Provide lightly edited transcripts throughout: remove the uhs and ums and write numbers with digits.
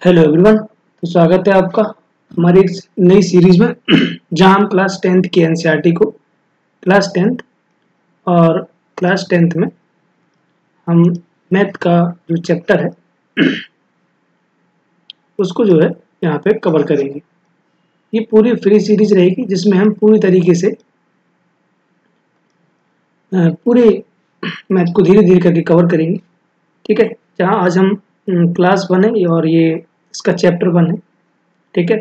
Hello everyone. तो स्वागत है आपका हमारी एक नई सीरीज में जहां हम क्लास 10th की एनसीईआरटी को क्लास 10th और क्लास 10th में हम मैथ का जो चैप्टर है उसको जो है यहाँ पे कवर करेंगे। ये पूरी फ्री सीरीज रहेगी जिसमें हम पूरी तरीके से पूरे मैथ को धीरे धीरे करके कवर करेंगे। ठीक है, जहाँ आज हम क्लास 1 है और ये इसका चैप्टर 1 है। ठीक है,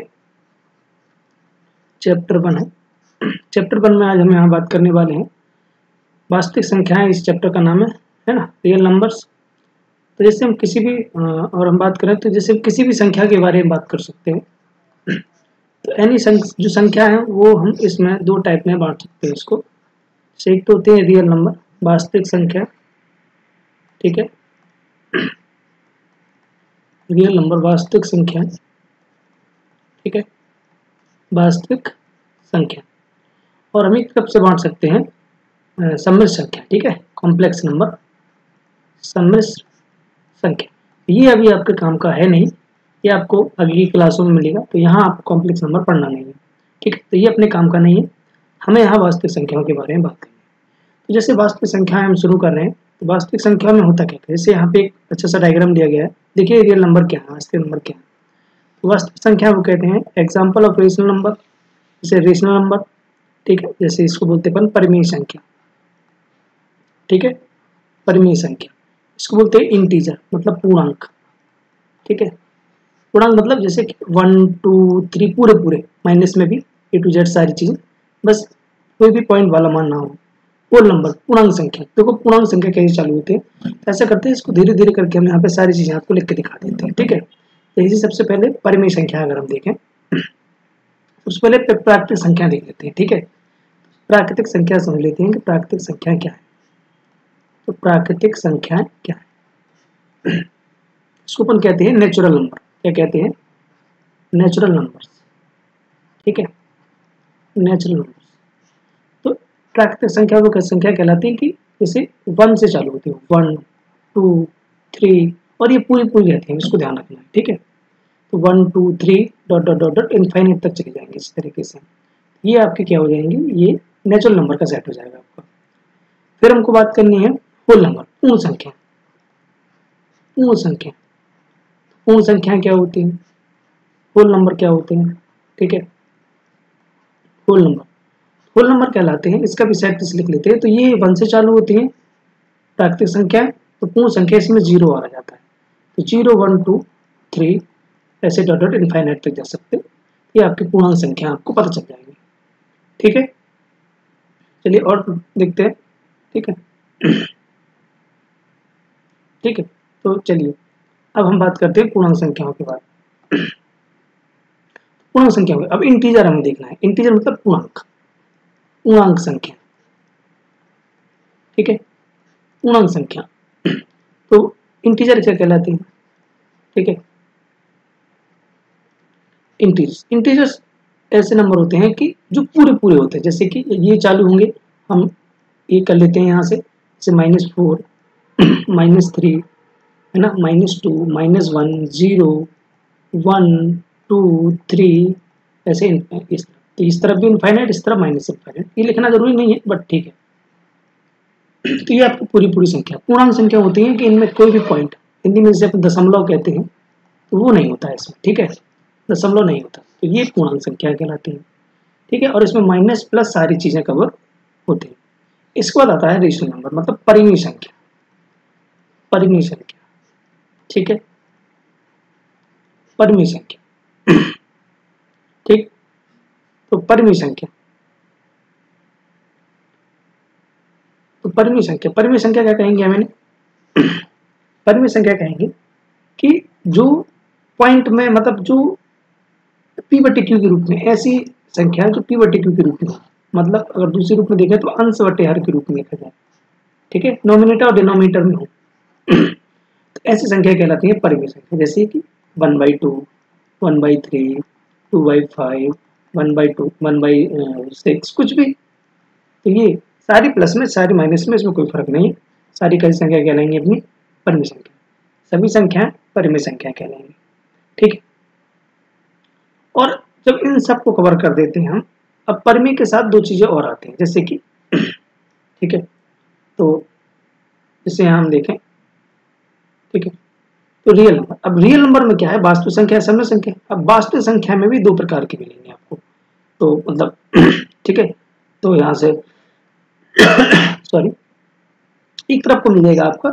चैप्टर 1 है। चैप्टर 1 में आज हम यहाँ बात करने वाले हैं वास्तविक संख्याएं। इस चैप्टर का नाम है ना, रियल नंबर्स। तो जैसे हम किसी भी और हम बात करें तो जैसे किसी भी संख्या के बारे में बात कर सकते हैं। तो एनी जो संख्या है वो हम इसमें दो टाइप में बांट सकते हैं इसको। जैसे एक तो होती है रियल नंबर, वास्तविक संख्या। ठीक है, रियल नंबर वास्तविक संख्या। ठीक है, वास्तविक संख्या। और हम एक तरफ से बांट सकते हैं सम्मिश्र संख्या। ठीक है, कॉम्प्लेक्स नंबर, सम्मिश्र संख्या। ये अभी आपके काम का है नहीं, ये आपको अगली क्लासों में मिलेगा। तो यहाँ आपको कॉम्प्लेक्स नंबर पढ़ना नहीं है। ठीक है, तो ये अपने काम का नहीं है। हमें यहाँ वास्तविक संख्याओं के बारे में बात करनी है। तो जैसे वास्तविक संख्याएं हम शुरू कर रहे हैं, तो वास्तविक संख्या में होता क्या है। जैसे यहाँ पे एक अच्छा सा डायग्राम दिया गया है। देखिए रियल नंबर क्या है, वास्तविक नंबर क्या है। तो वास्तविक संख्या वो कहते हैं एग्जाम्पल ऑफ रेशनल नंबर। जैसे रेशनल नंबर, ठीक है, जैसे इसको बोलते हैं परिमेय संख्या। ठीक है, परिमेय संख्या। इसको बोलते हैं इंटीजर, मतलब पूर्णांक। ठीक है, पूर्णांक मतलब जैसे 1 2 3 पूरे पूरे, माइनस में भी A to Z सारी चीजें, बस कोई भी पॉइंट वाला मान ना हो। होल नंबर, पूर्णांक संख्या। देखो पूर्णांक संख्या कैसे चालू होते हैं, तो ऐसा करते हैं, इसको धीरे धीरे करके हम यहाँ पे सारी चीजें आपको लिख के दिखा देते हैं। ठीक है, तो इसी सबसे पहले परिमेय संख्या अगर हम देखें, सबसे पहले प्राकृतिक संख्या देख लेते हैं। ठीक है, प्राकृतिक संख्या समझ लेते हैं कि प्राकृतिक संख्या क्या है। तो प्राकृतिक संख्या क्या है, इसको अपन कहते हैं नेचुरल नंबर। क्या कहते हैं? Natural numbers. ठीक है, नेचुरल नंबर्स। तो प्राकृतिक संख्या वो संख्या कहलाती है कि जैसे 1 से चालू होती है, 1 2 3, और ये पूरी पूरी रहती है, इसको ध्यान रखना है। ठीक है, तो 1 2 3 dot dot dot dot infinite तक चले जाएंगे इस तरीके से। ये आपके क्या हो जाएंगे, ये नेचुरल नंबर का सेट हो जाएगा आपका। फिर हमको बात करनी है होल नंबर, पूर्ण संख्या। पूर्ण संख्या, पूर्ण संख्या क्या होती है, होल नंबर क्या होते हैं। ठीक है, होल नंबर, होल नंबर कहलाते हैं। इसका भी सेट लिख लेते हैं। तो ये 1 से चालू होती है प्राकृतिक संख्या, तो पूर्ण संख्या इसमें 0 आ जाता है। तो 0 1 2 3 ऐसे डॉट डॉट इनफाइनाइट तक जा सकते हैं। ये आपकी पूर्णांक संख्या आपको पता चल जाएगी। ठीक है, चलिए और देखते हैं। ठीक है, ठीक है, तो चलिए अब हम बात करते हैं पूर्णांक संख्याओं के बाद। पूर्णांक संख्या, अब इंटीजर हमें देखना है। इंटीजर मतलब पूर्णांक, पूर्णांक संख्या। ठीक है, पूर्णांक संख्या। तो इंटीजर क्या कहलाती है। ठीक है, इंटीजर्स ऐसे नंबर होते हैं कि जो पूरे पूरे होते हैं। जैसे कि ये चालू होंगे, हम ये कर लेते हैं यहाँ से, जैसे -4 -3 है ना, -2 -1 0 1 2 3 ऐसे इस तरफ भी इनफाइनाइट, इस तरफ माइनस इनफाइनाइट। ये लिखना जरूरी नहीं है, बट ठीक है। तो ये आपकी पूरी पूरी संख्या पूर्णांक संख्या होती है कि इनमें कोई भी पॉइंट, हिंदी में जैसे दशमलव कहते हैं, तो वो नहीं होता है इसमें। ठीक है, दशमलव नहीं होता, तो ये पूर्णांक संख्या कहलाती है। ठीक है, और इसमें माइनस प्लस सारी चीजें कवर होती है। इसके बाद आता है रेशनल नंबर, मतलब परिमेय संख्या। परिमेय संख्या, ठीक है, परिमेय संख्या। ठीक, तो परिमेय संख्या, तो परिमेय संख्या, परिमेय संख्या क्या कहेंगे हमें? परिमेय संख्या कहेंगे कि जो पॉइंट में, मतलब जो p बटे q के रूप में, ऐसी संख्या जो p बटे q के रूप में, मतलब अगर दूसरे रूप में देखें तो अंश बटे हर के रूप में लिखा जाए। ठीक है, नोमिनेटर और डिनोमिनेटर में हो। तो ऐसी संख्या कहलाती है परिमेय संख्या। जैसे कि 1/2 1/3 2/5 1/2 1/6 कुछ भी। तो ये सारी प्लस में सारी माइनस में, इसमें कोई फर्क नहीं है। सारी कैसी संख्या कहलाएंगे? अपनी परिमेय संख्या। सभी संख्याएं परिमेय संख्या कहलाएंगी। ठीक है। और जब इन सब को कवर कर देते हैं हम, अब परिमेय के साथ दो चीजें और आती हैं, जैसे कि ठीक है, तो जैसे यहाँ हम देखें, ठीक है, तो रियल नंबर, अब रियल नंबर में क्या है, वास्तविक संख्या है, सम संख्या है। अब वास्तविक संख्या में भी दो प्रकार की मिलेंगी आपको, तो मतलब ठीक है, तो यहाँ से सॉरी, एक तरफ को मिलेगा आपका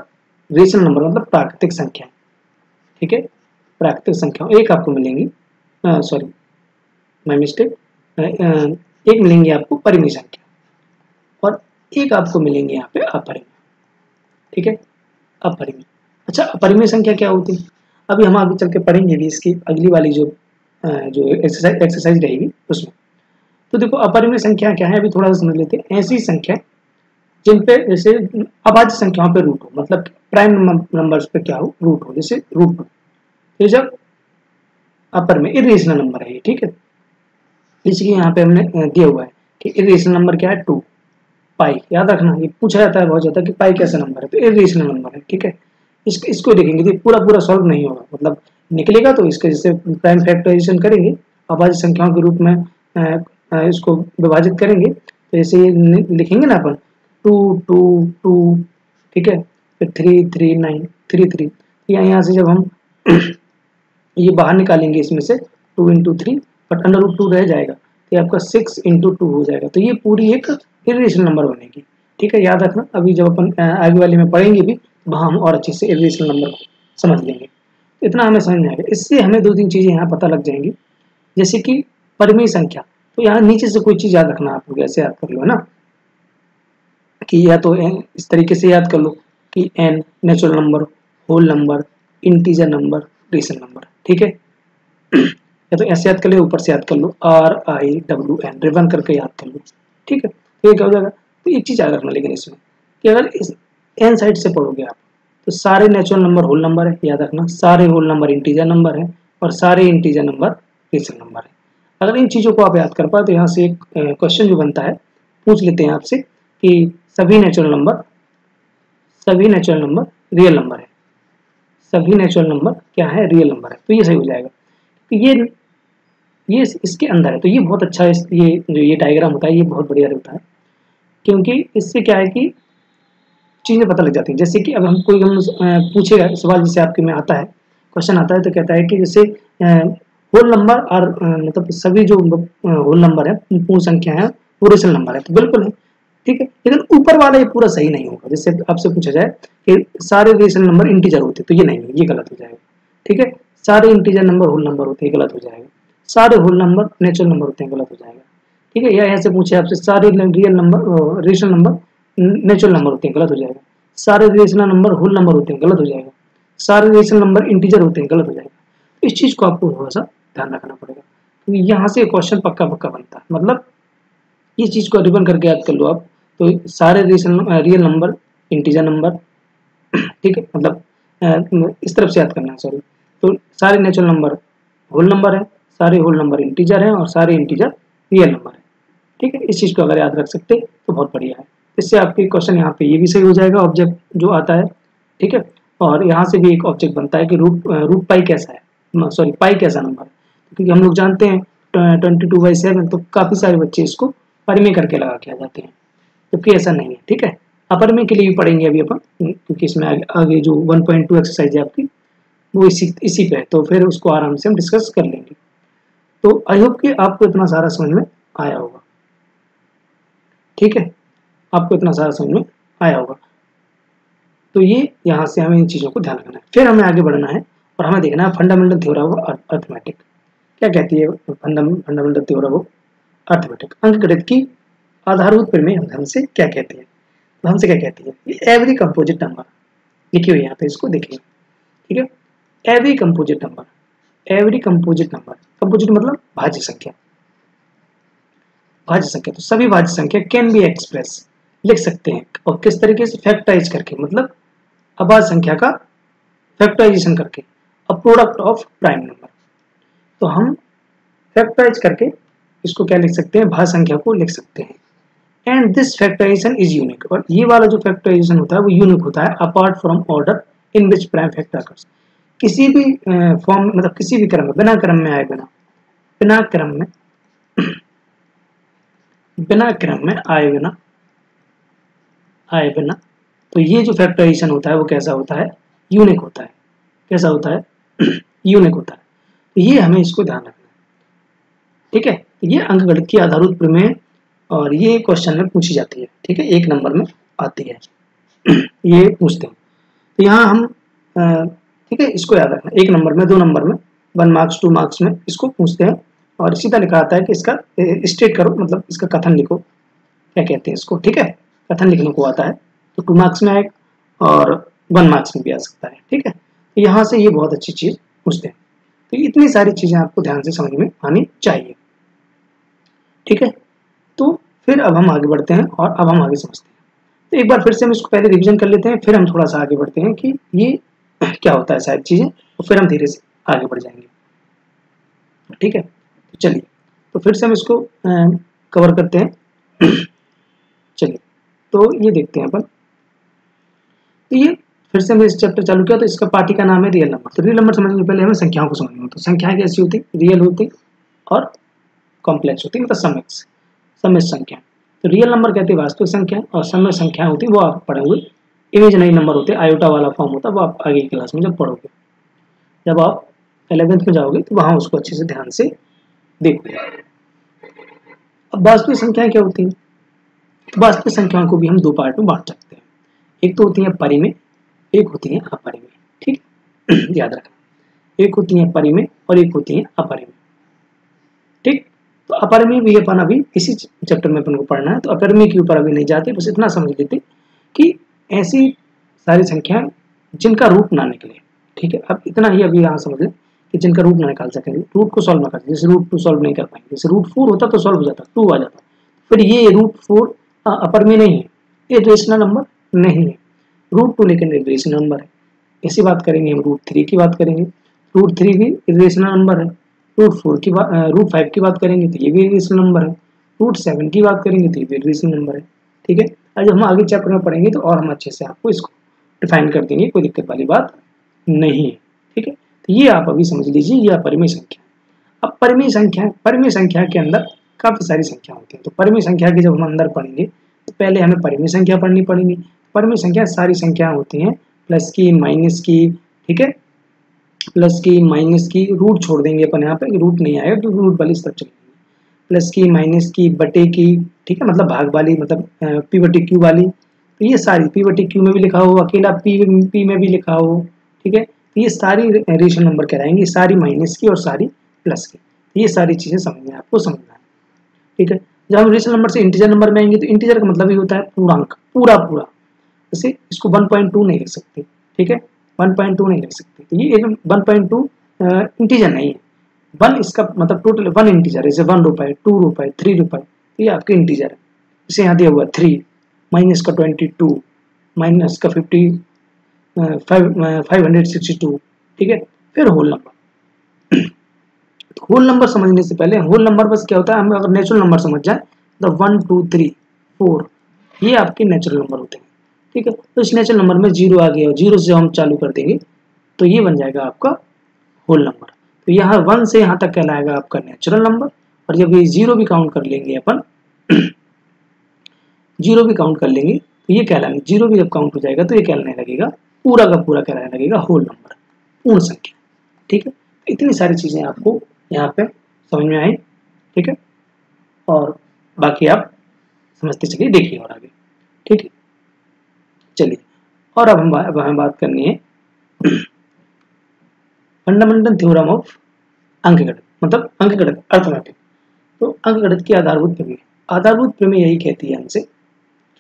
रेशनल नंबर मतलब प्राकृतिक संख्या, ठीक है, प्राकृतिक संख्या एक आपको मिलेंगी, सॉरी माय मिस्टेक, एक मिलेंगी आपको परिमेय संख्या और एक आपको मिलेंगे यहाँ पे अपरिमेय, ठीक है, अपरिमेय। अच्छा, अपरिमेय संख्या क्या होती है, अभी हम आगे चल के पढ़ेंगे भी, इसकी अगली वाली जो एक्सरसाइज रहेगी उसमें। तो देखो अपरिमेय संख्या क्या है, अभी थोड़ा सा समझ लेते हैं। ऐसी संख्या जिन पे जैसे अभाज्य संख्याओं पे रूट हो, मतलब प्राइम नंबर्स पे क्या हो, रूट हो, जैसे रूट 2, तो जब अपरिमेय इरेशनल नंबर है ये, ठीक है, इसलिए यहाँ पे हमने दिया हुआ है कि इरेशनल नंबर क्या है, 2 पाई, याद रखना, ये पूछा जाता है बहुत ज्यादा कि पाई कैसा नंबर है, तो इरेशनल नंबर है, ठीक है। इसको देखेंगे तो पूरा सॉल्व नहीं होगा, मतलब निकलेगा तो इसके जैसे प्राइम फैक्टराइजेशन करेंगे, अभाज्य संख्याओं के रूप में इसको विभाजित करेंगे, तो जैसे लिखेंगे ना अपन 2 2 2, ठीक है, फिर 3 3 9 3 3, यहाँ से जब हम ये बाहर निकालेंगे इसमें से 2 × 3, बट अंडर रूट 2 रह जाएगा, तो ये आपका 6 × 2 हो जाएगा, तो ये पूरी एक इरेशनल नंबर बनेगी, ठीक है, याद रखना। अभी जब अपन आगे वाले में पढ़ेंगे भी, वहाँ हम और अच्छे से इरेशनल नंबर को समझ लेंगे, इतना हमें समझ में आएगा। इससे हमें 2-3 चीजें यहाँ पता लग जाएंगी, जैसे कि परिमेय संख्या, तो यहाँ नीचे से कोई चीज याद रखना, आपको कैसे याद कर लो, है ना, कि या तो इस तरीके से याद कर लो कि n natural number, whole number, integer number, rational number, ठीक है, या तो ऐसे याद कर लो, ऊपर से याद कर लो RIWN रिवन करके याद कर लो, ठीक है, तो ये क्या हो जाएगा। तो एक चीज याद रखना लेकिन इसमें कि अगर इस n साइड से पढ़ोगे आप, तो सारे नेचुरल नंबर होल नंबर है, याद रखना, सारे होल नंबर इंटीजर नंबर है और सारे इंटीजर नंबर रेशनल नंबर है। अगर इन चीजों को आप याद कर पाए तो यहाँ से एक क्वेश्चन जो बनता है, पूछ लेते हैं आपसे कि सभी नेचुरल नंबर रियल नंबर है, सभी नेचुरल नंबर क्या है, रियल नंबर है, तो ये सही हो जाएगा। तो ये इसके अंदर है, तो ये बहुत अच्छा है, ये जो ये डायग्राम होता है ये बहुत बढ़िया होता है, क्योंकि इससे क्या है कि चीजें पता लग जाती हैं। जैसे कि अब हम पूछेगा सवाल, जैसे आपके में आता है, क्वेश्चन आता है, तो कहता है कि जैसे होल नंबर और मतलब सभी जो होल नंबर है, पूर्ण संख्या है, वो रेशनल नंबर है, तो बिल्कुल है, ठीक है, लेकिन ऊपर वाला ये पूरा सही नहीं होगा। जैसे आपसे पूछा जाए कि सारे रेशनल नंबर इंटीजर होते, तो ये नहीं है, ये गलत हो जाएगा, ठीक है, सारे इंटीजर नंबर होल नंबर होते हैं, गलत हो जाएगा, सारे होल नंबर नेचुरल नंबर होते हैं, गलत हो जाएगा, ठीक है, या ऐसे पूछे आपसे सारे real number rational number natural number होते हैं, गलत हो जाएगा, सारे रेशनल नंबर होल नंबर होते हैं, गलत हो जाएगा, सारे रेशनल नंबर इंटीजर होते हैं, गलत हो जाएगा। इस चीज को आपको थोड़ा सा ध्यान रखना पड़ेगा, क्योंकि यहाँ से क्वेश्चन पक्का बनता है, मतलब इस चीज को रिबन करके याद कर लो आप, तो सारे रियल नंबर इंटीजर नंबर, ठीक है, मतलब इस तरफ से याद करना है, सॉरी, तो सारे नेचुरल नंबर होल नंबर है, सारे होल नंबर इंटीजर हैं और सारे इंटीजर रियल नंबर है, ठीक है, इस चीज को अगर याद रख सकते तो बहुत बढ़िया है। इससे आपके क्वेश्चन यहाँ पे ये भी सही हो जाएगा, ऑब्जेक्ट जो आता है, ठीक है, और यहाँ से भी एक ऑब्जेक्ट बनता है कि रूट पाई कैसा है, सॉरी पाई कैसा नंबर है, क्योंकि हम लोग जानते हैं 22/7, तो काफी सारे बच्चे इसको परिमेय करके लगा के आ जाते हैं, जबकि ऐसा नहीं है, ठीक है। अपरिमेय के लिए भी पढ़ेंगे अभी अपन, क्योंकि इसमें आगे जो 1.2 एक्सरसाइज है आपकी वो इसी पे है, तो फिर उसको आराम से हम डिस्कस कर लेंगे। तो आई होप कि आपको इतना सारा समझ में आया होगा, ठीक है, आपको इतना सारा समझ में आया होगा। तो ये यहाँ से हमें इन चीज़ों को ध्यान रखना है, फिर हमें आगे बढ़ना है और हमें देखना है फंडामेंटल थ्योरम ऑफ अर्थमेटिक क्या कहती है, फंडामेंटल थ्योरम ऑफ अर्थमेटिक अंकगणित की आधारभूत प्रमेय हमसे क्या कहती है, तो हमसे क्या कहती है, एवरी कंपोजिट नंबर लिखी हुई है यहाँ पे, इसको देखिए, ठीक है, एवरी कंपोजिट नंबर कंपोजिट मतलब भाज्य संख्या, तो सभी भाज्य संख्या कैन बी एक्सप्रेस लिख सकते हैं, और किस तरीके से, फैक्टराइज करके, मतलब अभाज्य संख्या का फैक्टराइजेशन करके, अ प्रोडक्ट ऑफ प्राइम नंबर, तो हम फैक्टराइज करके इसको क्या लिख सकते हैं, भाज्य संख्या को लिख सकते हैं। And this factorisation is unique, और ये वाला जो फैक्टराइजेशन होता है वो यूनिक होता है, apart from order in which prime factor occurs, किसी भी फॉर्म मतलब किसी भी क्रम में बिना क्रम में आए बिना बिना क्रम में बिना क्रम में आए बिना तो ये जो फैक्टराइजेशन होता है वो कैसा होता है, यूनिक होता है। कैसा होता है यूनिक होता है। तो ये हमें इसको ध्यान रखना है, ठीक है। तो ये अंकगणित की आधारभूत प्रमेय और ये क्वेश्चन में पूछी जाती है, ठीक है, 1 नंबर में आती है ये पूछते हैं। तो यहाँ हम ठीक है इसको याद रखना, 1 नंबर में 2 नंबर में 1 मार्क्स 2 मार्क्स में इसको पूछते हैं और सीधा लिखा आता है कि इसका स्टेट करो, मतलब इसका कथन लिखो, क्या कहते हैं इसको, ठीक है, कथन लिखने को आता है। तो 2 मार्क्स में आएगा और 1 मार्क्स में भी आ सकता है, ठीक है। तो यहाँ से ये बहुत अच्छी चीज पूछते हैं। तो इतनी सारी चीजें आपको ध्यान से समझ में आनी चाहिए, ठीक है। तो फिर अब हम आगे बढ़ते हैं और अब हम आगे समझते हैं। तो एक बार फिर से हम इसको पहले रिवीजन कर लेते हैं, फिर हम थोड़ा सा आगे बढ़ते हैं कि ये क्या होता है सारी चीजें, और फिर हम धीरे से आगे बढ़ जाएंगे, ठीक है। तो चलिए, तो फिर से हम इसको कवर करते हैं चलिए, तो ये देखते हैं अपन। तो ये फिर से हमने इस चैप्टर चालू किया, तो इसका पार्टी का नाम है रियल नंबर। तो रियल नंबर समझने से पहले हमें संख्याओं को समझना होता है। संख्याएं कैसी होती है, रियल होती और कॉम्प्लेक्स होती है, मतलब सम्मिश्र संख्या। तो रियल नंबर कहते हैं वास्तविक संख्या, और सम्मिश्र संख्या होती है वो आप पढ़े हुए इमेजिनरी नंबर होते हैं, आयोटा वाला फॉर्म होता है, वो आप आगे की क्लास में जब पढ़ोगे, जब आप 11th में जाओगे तो वहां उसको अच्छे से ध्यान से देखोगे। अब वास्तविक संख्याएं क्या होती हैं, तो वास्तविक संख्याओं को भी हम 2 पार्ट में बांट सकते हैं। एक तो होती है परिमेय, एक होती है अपरिमेय, ठीक याद रखना, एक होती है परिमेय और एक होती है अपरिमेय, ठीक। तो अपरिमेय भी अपन अभी इसी चैप्टर में अपन को पढ़ना है, तो अपरिमेय के ऊपर अभी नहीं जाते, बस इतना समझ लेते कि ऐसी सारी संख्याएं जिनका रूट ना निकले, ठीक है। अब इतना ही अभी यहाँ समझ लें कि जिनका रूट ना निकाल सकेंगे, रूट को सॉल्व ना कर, जैसे रूट 2 सॉल्व नहीं कर पाएंगे, जैसे रूट 4 होता तो सॉल्व हो जाता, 2 आ जाता। फिर ये रूट 4 अपरिमेय नहीं है, ये रेशनल नंबर नहीं है। रूट 2 लेकिन रेशनल नंबर है। ऐसी बात करेंगे हम रूट 3 की बात करेंगे, रूट 3 भी रेशनल नंबर है। रूट 5 की बात करेंगे तो ये भी रेशनल नंबर है। रूट 7 की बात करेंगे तो ये भी रेशनल नंबर है, ठीक है। आज हम आगे चैप्टर में पढ़ेंगे तो और हम अच्छे से आपको इसको डिफाइन कर देंगे, कोई दिक्कत वाली बात नहीं है, ठीक है। तो ये आप अभी समझ लीजिए, ये परिमेय संख्या। अब परिमेय संख्या के अंदर काफी सारी संख्या होती है। तो परिमेय संख्या की जब हम अंदर पढ़ेंगे तो पहले हमें परिमेय संख्या पढ़नी पड़ेगी। परिमेय संख्या सारी संख्या होती हैं, प्लस की माइनस की, ठीक है, प्लस की माइनस की, रूट छोड़ देंगे अपन यहाँ पे, रूट नहीं आएगा तो रूट वाली सब चलेंगे। प्लस की माइनस की बटे की, ठीक है, मतलब भाग वाली, मतलब पी बटे क्यू वाली। तो ये सारी पी बटे क्यू में भी लिखा हो, अकेला पी में भी लिखा हो, ठीक है। तो ये सारी रेशनल नंबर कहलाएंगे, सारी माइनस की और सारी प्लस की। ये सारी चीजें समझना है, आपको समझना है, ठीक है। जब हम रेशनल नंबर से इंटीजर नंबर में आएंगे तो इंटीजर का मतलब ही होता है पूर्णांक, पूरा पूरा। जैसे इसको 1.2 नहीं लिख सकते, ठीक है, 1.2 नहीं लिख सकते। तो ये 1.2 इंटीजर नहीं है। 1 इसका मतलब टोटल 1 इंटीजर है, जैसे 1 रुपए, 2 रुपए, 3 रुपए, तो ये आपके इंटीजर है। जैसे यहाँ दिया हुआ 3 माइनस का 22 माइनस का 562, ठीक है। फिर होल नंबर। होल नंबर समझने से पहले, होल नंबर बस क्या होता है, हम अगर नेचुरल नंबर समझ जाए तो 1 2 3 4 ये आपके नेचुरल नंबर होते हैं, ठीक है। तो इस नेचुरल नंबर में 0 आ गया, 0 से हम चालू कर देंगे तो ये बन जाएगा आपका होल नंबर। तो यहाँ 1 से यहाँ तक कहलाएगा आपका नेचुरल नंबर, और जब ये 0 भी काउंट कर लेंगे अपन 0 भी काउंट कर लेंगे तो ये कहलाएंगे, 0 भी जब काउंट हो जाएगा तो ये कहलाने लगेगा, पूरा का पूरा कहलाने लगेगा होल नंबर, पूर्ण संख्या, ठीक है। इतनी सारी चीजें आपको यहाँ पे समझ में आई, ठीक है, और बाकी आप समझते चलिए, देखिए और आगे, ठीक है। चलिए, और अब हमें बात करनी है फंडामेंटल थ्योरम ऑफ अंकगणित, मतलब अंकगणित अर्थमेटिक। तो अंकगणित की आधारभूत प्रमेय यही कहती है हमसे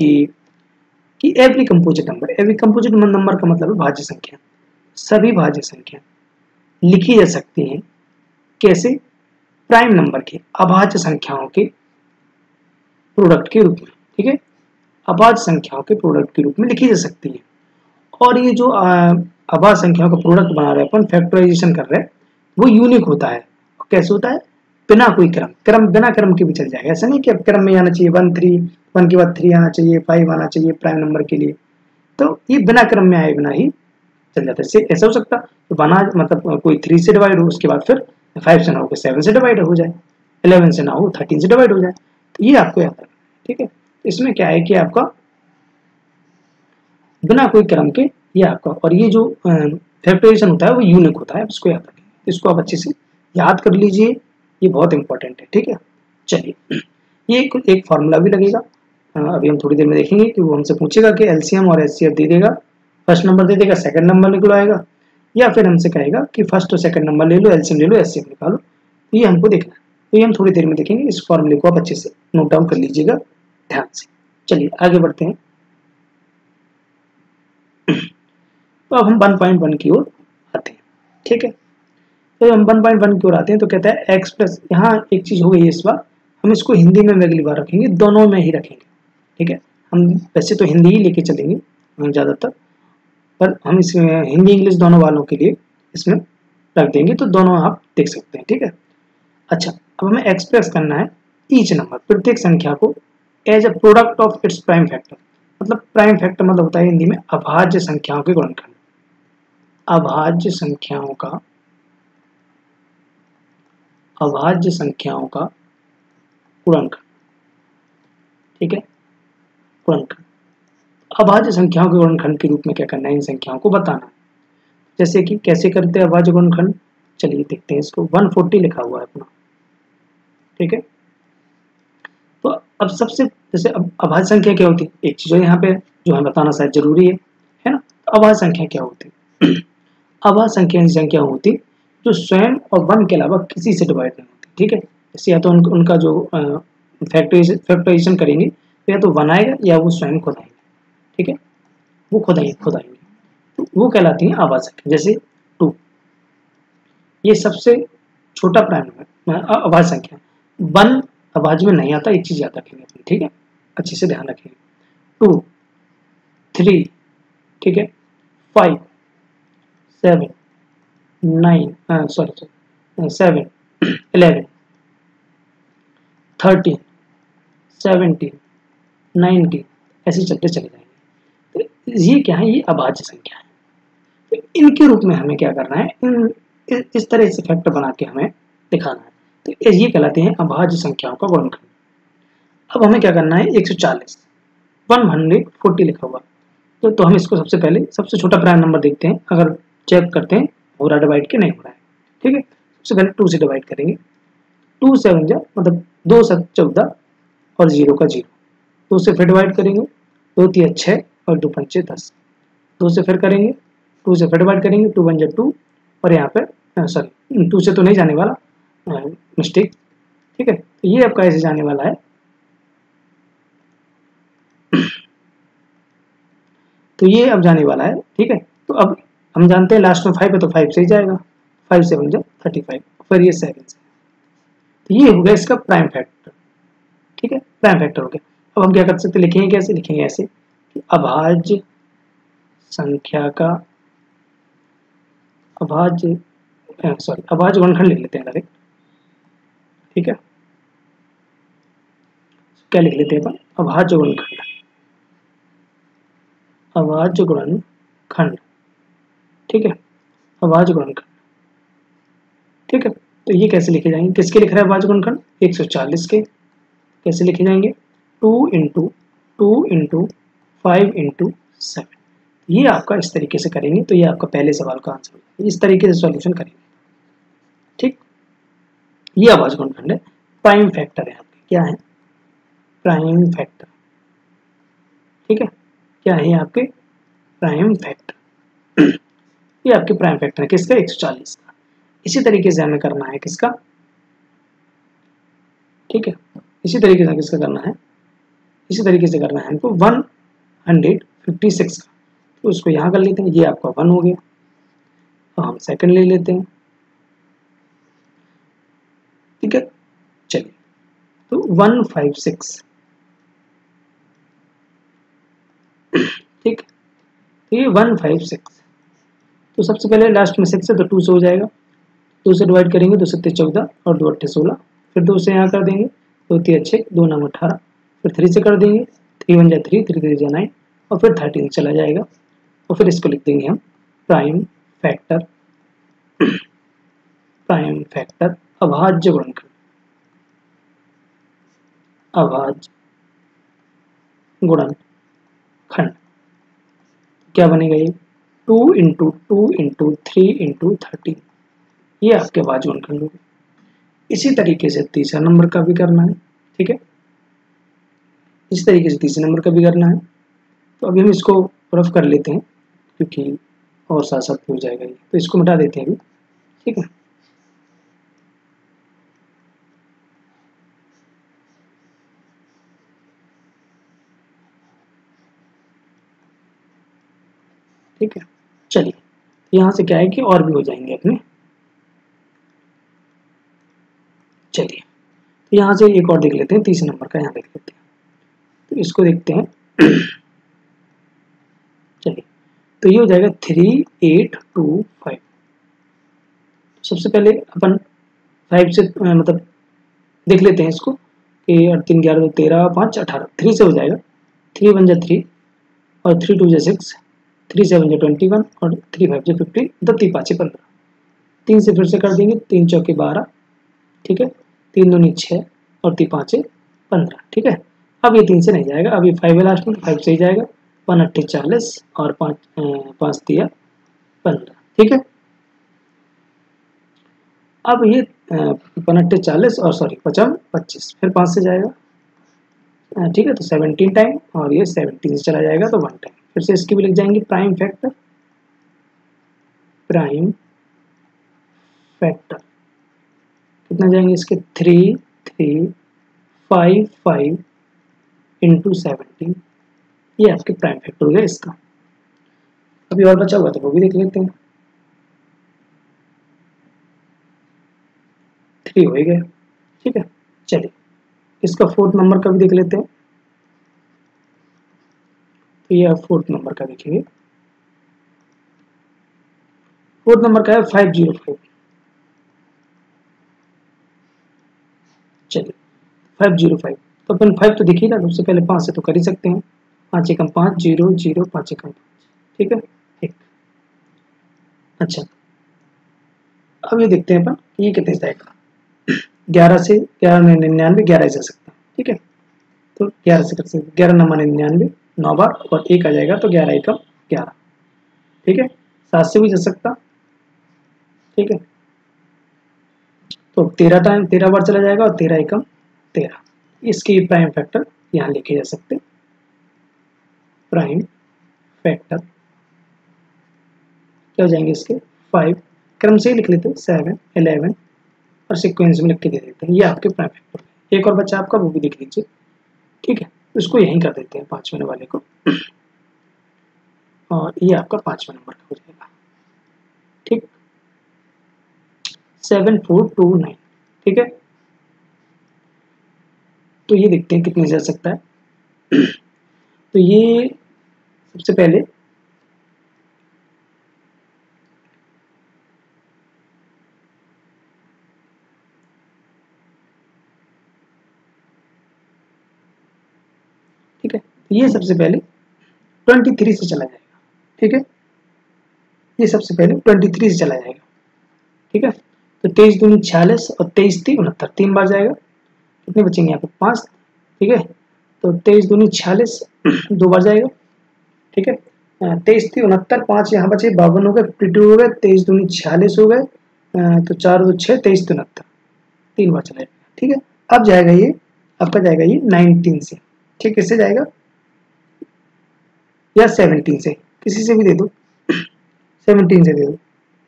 कि एवरी कंपोजिट नंबर का मतलब है भाज्य संख्या। सभी भाज्य संख्या लिखी जा सकती हैं कैसे, प्राइम नंबर के अभाज्य संख्याओं के प्रोडक्ट के रूप में, ठीक है, अभाज्य संख्याओं के प्रोडक्ट के रूप में लिखी जा सकती है। और ये जो अभाज्य संख्याओं का प्रोडक्ट बना रहे हैं अपन, फैक्टराइजेशन कर रहे हैं, वो यूनिक होता है। कैसे होता है, बिना कोई क्रम बिना क्रम के भी चल जाएगा। ऐसा नहीं कि अब क्रम में आना चाहिए 1 3, 1 के बाद 3 आना चाहिए, 5 आना चाहिए प्राइम नंबर के लिए। तो ये बिना क्रम में आए बिना ही चल जाता है। इससे ऐसा हो सकता तो बना मतलब कोई 3 से डिवाइड हो, उसके बाद फिर 5 से ना हो 7 से डिवाइड हो जाए, 11 से ना हो 13 से डिवाइड हो जाए। तो ये आपको याद रखना है, ठीक है। इसमें क्या है कि आपका बिना कोई क्रम के ये आपका, और ये जो फैक्टराइजेशन होता है वो यूनिक होता है, इसको याद रखें, इसको आप अच्छे से याद कर लीजिए, ये बहुत इंपॉर्टेंट है, ठीक है। चलिए ये एक फार्मूला भी लगेगा, अभी हम थोड़ी देर में देखेंगे कि वो हमसे पूछेगा कि एलसीएम और एचसीएफ दे देगा, फर्स्ट नंबर दे देगा, सेकंड नंबर निकलवाएगा, या फिर हमसे कहेगा कि फर्स्ट और सेकंड नंबर ले लो, एलसीएम ले लो, एचसीएफ निकालो। ये हमको देखना है, तो ये हम थोड़ी देर में देखेंगे। इस फॉर्मूले को आप अच्छे से नोट डाउन कर लीजिएगा ध्यान से। चलिए आगे बढ़ते हैं। तो अब हम 1.1 की ओर आते हैं, ठीक है। तो हम 1.1 की ओर आते हैं तो कहता है x प्लस, यहाँ एक चीज हो गई है इस बार, हम इसको हिंदी में अगली बार रखेंगे, दोनों में ही रखेंगे, ठीक है। हम वैसे तो हिंदी ही लेके चलेंगे ज़्यादातर, पर हम इसमें हिंदी इंग्लिश दोनों वालों के लिए इसमें रख देंगे, तो दोनों आप देख सकते हैं, ठीक है। अच्छा, अब हमें एक्सप्रेस करना है ईच नंबर, प्रत्येक संख्या को as a product of its prime factor. मतलब प्राइम फैक्टर मतलब होता है हिंदी में अभाज्य संख्याओं के गुणनखंड, अभाज्य संख्याओं का, अभाज्य संख्याओं का गुणनखंड, ठीक है, गुणनखंड। अभाज्य संख्याओं के गुणनखंड के रूप में क्या करना है, इन संख्याओं को बताना। जैसे कि कैसे करते हैं अभाज्य गुणनखंड, चलिए देखते हैं इसको। 140 लिखा हुआ है अपना, ठीक है। तो अब सबसे जैसे अब अभाज्य संख्या क्या होती है, एक चीज यहाँ पे जो हमें बताना शायद जरूरी है ना। तो अभाज्य संख्या क्या होती है? अभाज्य संख्या होती जो स्वयं और 1 के अलावा किसी से डिवाइड नहीं होती, ठीक है। जैसे या तो उनका जो फैक्टराइजेशन करेंगे तो या तो 1 आएगा या वो स्वयं खुद आएंगे, ठीक है, वो खुद आएंगे, तो वो कहलाती है अभाज्य संख्या। जैसे 2, ये सबसे छोटा प्राइम नंबर अभाज्य संख्या। 1 अभाज्य में नहीं आता, एक चीज याद रखेंगे, ठीक है, अच्छे से ध्यान रखेंगे। 2, 3, ठीक है, 5, 7, 7, 11, 13, 17, 19 ऐसे चलते चले जाएंगे। तो ये क्या है, ये अभाज्य संख्या है। तो इनके रूप में हमें क्या करना है, इस तरह से फैक्टर बना के हमें दिखाना है। तो ये कहलाते हैं अभाज्य संख्याओं का गुणनखंड। अब हमें क्या करना है, 140, 140 लिखा हुआ, तो हम इसको सबसे पहले सबसे छोटा प्राइम नंबर देखते हैं, अगर चेक करते हैं हो रहा डिवाइड के नहीं हो रहा है, ठीक है। सबसे पहले 2 से डिवाइड करेंगे, 2 7 जा मतलब 2 7 14 और 0 का 0, 2 से फिर डिवाइड करेंगे, 2 3 6 और 2 5 10, 2 से फिर करेंगे, 2 से फिर डिवाइड करेंगे, 2 1 2 और यहाँ पर सॉरी 2 से तो नहीं जाने वाला, मिस्टेक, ठीक है। तो ये आपका ऐसे जाने वाला है, तो ये अब जाने वाला है, ठीक है। तो अब हम जानते हैं लास्ट में 5 है तो 5 से ही जाएगा, 5 7 जा 35, फिर ये 7 से, तो ये हो गया इसका प्राइम फैक्टर, ठीक है, प्राइम फैक्टर हो गया। अब हम क्या कर सकते हैं, लिखेंगे कैसे, लिखेंगे ऐसे कि अभाज्य संख्या का अभाज्य गुणनखंड लिख लेते हैं डायरेक्ट, ठीक है। क्या लिख लेते हैं अपन, अभाज्य गुणनखंड, अभाज्य गुणनखंड, ठीक है, अभाज्य गुणनखंड, ठीक है। तो ये कैसे लिखे जाएंगे, किसके लिख रहा है अभाज्य गुणनखंड, 140 के, कैसे लिखे जाएंगे, 2 × 2 × 5 × 7। ये आपका इस तरीके से करेंगे तो ये आपका पहले सवाल का आंसर होगा, इस तरीके से सॉल्यूशन करेंगे, ठीक। ये अभाज्य गुणनखंड है, प्राइम फैक्टर है आपके, क्या है, प्राइम फैक्टर, ठीक है, क्या है आपके प्राइम फैक्टर, ये आपके प्राइम फैक्टर है किसका, 140 का। इसी तरीके से हमें करना है किसका, ठीक है, इसी तरीके से किसका करना है, इसी तरीके से करना है हमको 156 का। तो उसको यहाँ कर लेते हैं, ये आपका 1 हो गया, तो हम सेकंड ले लेते हैं, ठीक है। चलिए तो 156, ठीक, तो ये 156, तो सबसे पहले लास्ट में 6 है तो 2 से हो जाएगा, 2 से डिवाइड करेंगे, 2 7 14 और 2 8 16, फिर 2 से यहाँ कर देंगे, 2 3 6 2 9 18, फिर 3 से कर देंगे, 3 1 जा 3 3 3 जा 9 और फिर 13 चला जाएगा, और फिर इसको लिख देंगे हम प्राइम फैक्टर, प्राइम फैक्टर अभाज्य गुणनखंड, अभाज्य गुणनखंड क्या बनेगा ये 2 इंटू 2 इंटू 3 इंटू 13, ये आपके अभाज्य गुणनखंड होगा। इसी तरीके से तीसरा नंबर का भी करना है, ठीक है, इस तरीके से तीसरे नंबर का भी करना है। तो अभी हम इसको रफ कर लेते हैं क्योंकि और साथ साथ हो जाएगा ये, तो इसको मिटा देते हैं अभी, ठीक है। ठीक है, चलिए यहाँ से क्या है कि और भी हो जाएंगे अपने। चलिए तो यहाँ से एक और देख लेते हैं, तीसरे नंबर का यहाँ देख लेते हैं, तो इसको देखते हैं। चलिए तो ये हो जाएगा 3 8 2 5। सबसे पहले अपन 5 से मतलब देख लेते हैं इसको कि 8 3 11 13 5 18, 3 से हो जाएगा, 3 1 जा 3 और 3 2 जा 6, 3 7 जा 21 और 3 5 जा 15, 3 5 15, 3 से फिर से कर देंगे, 3 चौके 12, ठीक है, 3 दूनी 6 और 3 5 15, ठीक है। अब ये 3 से नहीं जाएगा, अब ये 5 है लास्ट में, 5 से ही जाएगा, 1 8 40 और 5 5 3 15, ठीक है। अब ये 1 8 40 और सॉरी 55 25, फिर 5 से जाएगा, ठीक है, तो 17 टाइम और ये 17 से चला जाएगा तो 1 टाइम, फिर से इसकी भी लिख जाएंगे प्राइम फैक्टर, प्राइम फैक्टर कितना जाएंगे इसके 3 3 5 5 इंटू 17, ये आपके प्राइम फैक्टर हो गया इसका। अभी और बचा हुआ तो वो भी देख लेते हैं, 3 हो ही गया, ठीक है। चलिए इसका फोर्थ नंबर का भी देख लेते हैं, तो ये फोर्थ नंबर का देखेंगे, फोर्थ नंबर का है 505। चलिए 505, तो अपन 5 तो दिख ही ना, सबसे पहले 5 से तो कर ही सकते हैं, 5 एकम 5 0 0 5 एकम 5, ठीक है एक। अच्छा अब ये देखते हैं अपन ये कितने जाएगा, 11 से 11 99 11 जा सकता है, ठीक है, तो 11 से कर सकते, 11 9 99 9 बार और 1 आ जाएगा तो 11 एकम 11, ठीक है। 7 से भी जा सकता, ठीक है, तो 13 टाइम 13 बार चला जाएगा और 13 एकम 13, इसकी प्राइम फैक्टर यहाँ लिखे जा सकते, प्राइम फैक्टर क्या हो जाएंगे इसके 5, क्रम से ही लिख लेते हैं 7 11 और सीक्वेंस में लिख के दे देते हैं, ये आपके प्राइम फैक्टर। एक और बच्चा आपका वो भी देख लीजिए, ठीक है, इसको यहीं कर देते हैं 5वें वाले को, और ये आपका 5वें नंबर का हो जाएगा, ठीक 7429, ठीक है। तो ये देखते हैं कितने जा सकता है। तो ये सबसे पहले ठीक है, ये सबसे पहले 23 से चला जाएगा, ठीक है, ये सबसे पहले 23 से चला जाएगा, ठीक है। तो 23 दूनी 46 और 23 3 69, 3 बार जाएगा, कितने बचेंगे यहाँ पे 5, ठीक है, तो 23 दूनी 46 2 बार जाएगा, ठीक है, 23 3 69 5 यहाँ बचे 52 हो गए, 52 हो गए, 23 दूनी 46 हो गए, तो 4 2 6 23 3 69, 3 बार चला जाएगा, ठीक है। अब जाएगा ये आपका जाएगा ये 19 से, ठीक, किससे जाएगा या 17 से, किसी से भी दे दो, 17 से दे दो,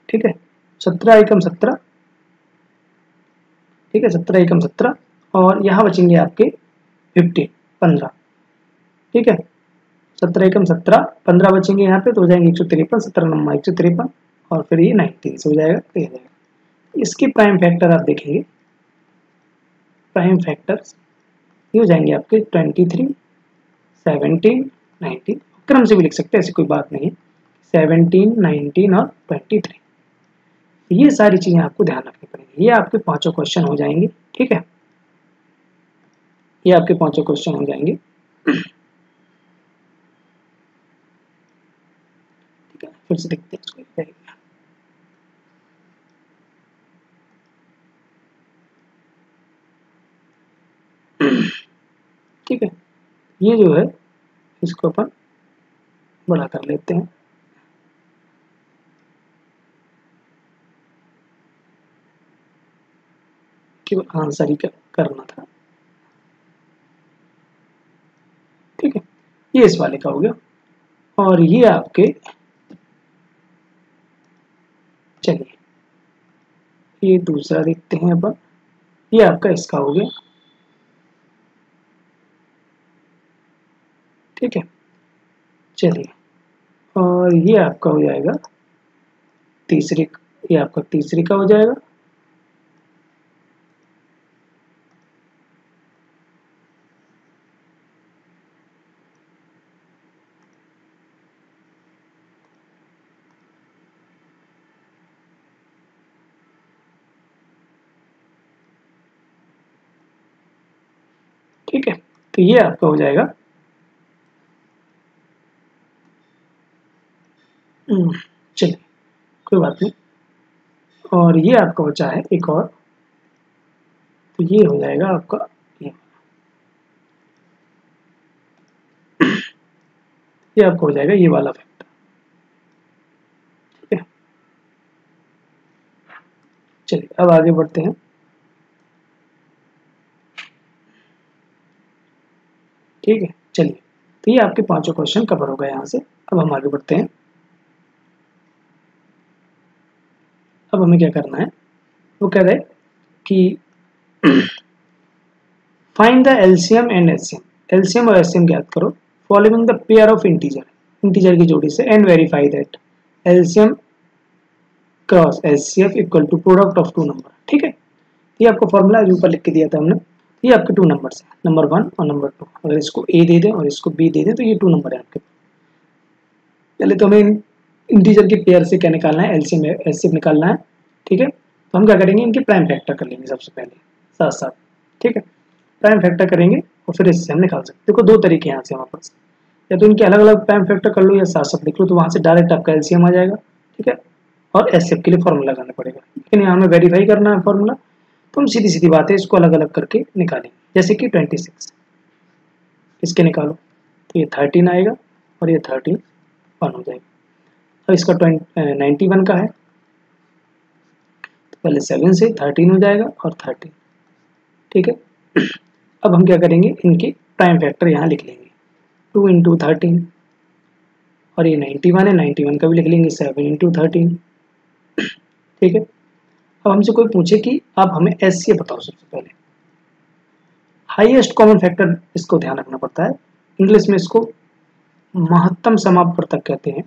ठीक है, 17 एकम 17, ठीक है, 17 एकम 17 और यहाँ बचेंगे आपके 15 15, ठीक है, 17 एकम 17 15 बचेंगे यहाँ पे, तो हो जाएंगे 153, 17 नंबर 153 और फिर ये 19 से हो जाएगा, तो ये जाएगा। इसके प्राइम फैक्टर आप देखेंगे, प्राइम फैक्टर्स ये हो जाएंगे आपके 23 17 19, क्रम से भी लिख सकते हैं, ऐसी कोई बात नहीं है, 17 19 और 23, ये सारी चीजें आपको ध्यान रखनी पड़ेगी, ये आपके पांचों क्वेश्चन हो जाएंगे, ठीक है, ये आपके पांचों क्वेश्चन हो जाएंगे, ठीक है। फिर से देखते हैं इसको। ठीक है, ये जो है इसको अपन बड़ा कर लेते हैं। केवल आंसर ही करना था। ठीक है, ये इस वाले का हो गया। और ये आपके, चलिए ये दूसरा देखते हैं अपन। ये आपका इसका हो गया। ठीक है, चलिए, और ये आपका हो जाएगा तीसरे, ये आपका तीसरे का हो जाएगा। ठीक है, तो ये आपका हो जाएगा चलिए कोई बात नहीं। और ये आपका बचा है एक और, तो ये हो जाएगा आपका ये आपका हो जाएगा ये वाला फैक्टर। ठीक है, चलिए अब आगे बढ़ते हैं। ठीक है, चलिए, तो ये आपके पांचों क्वेश्चन कवर हो गए यहाँ से। अब हम आगे बढ़ते हैं। अब हमें क्या करना है, वो कह रहे हैं कि find the LCM and HCM. LCM और एचसीएम ज्ञात करो following the pair of integer, integer की जोड़ी से, and verify that LCM cross HCF equal to product of two number. ठीक है, ये आपको फॉर्मूला ऊपर लिख के दिया था हमने। ये आपके टू नंबर्स हैं, नंबर 1 और नंबर 2। अगर इसको ए दे दें और इसको बी दे दें तो ये टू नंबर है आपके। पहले तो हमें इंटीजर के पेयर से क्या निकालना है, एलसीएम एचसीएफ निकालना है। ठीक है, तो हम क्या करेंगे, इनके प्राइम फैक्टर कर लेंगे सबसे पहले साथ साथ। ठीक है, प्राइम फैक्टर करेंगे और फिर इससे हम निकाल सकते हैं। देखो दो तरीके यहाँ से हमारे पास, या तो इनके अलग अलग प्राइम फैक्टर कर लो या साथ साथ लिख लो, तो वहाँ से डायरेक्ट आपका एलसीएम आ जाएगा। ठीक है, और एचसीएफ के लिए फॉर्मूला लगाना पड़ेगा, लेकिन यहाँ हमें वेरीफाई करना है फॉर्मूला, तो हम सीधी सीधी बात है इसको अलग अलग करके निकालेंगे। जैसे कि 26 इसके निकालो तो ये 13 आएगा और ये 13 1 हो जाएगा। अब इसका 91 का है, तो पहले 7 से 13 हो जाएगा और 13। ठीक है, अब हम क्या करेंगे, इनके प्राइम फैक्टर यहाँ लिख लेंगे, 2 इंटू 13, और ये 91 है, 91 का भी लिख लेंगे 7 इंटू 13। ठीक है, अब हमसे कोई पूछे कि आप हमें एचसीएफ बताओ, सबसे पहले हाईएस्ट कॉमन फैक्टर, इसको ध्यान रखना पड़ता है। इंग्लिश में इसको महत्तम समापवर्तक कहते हैं।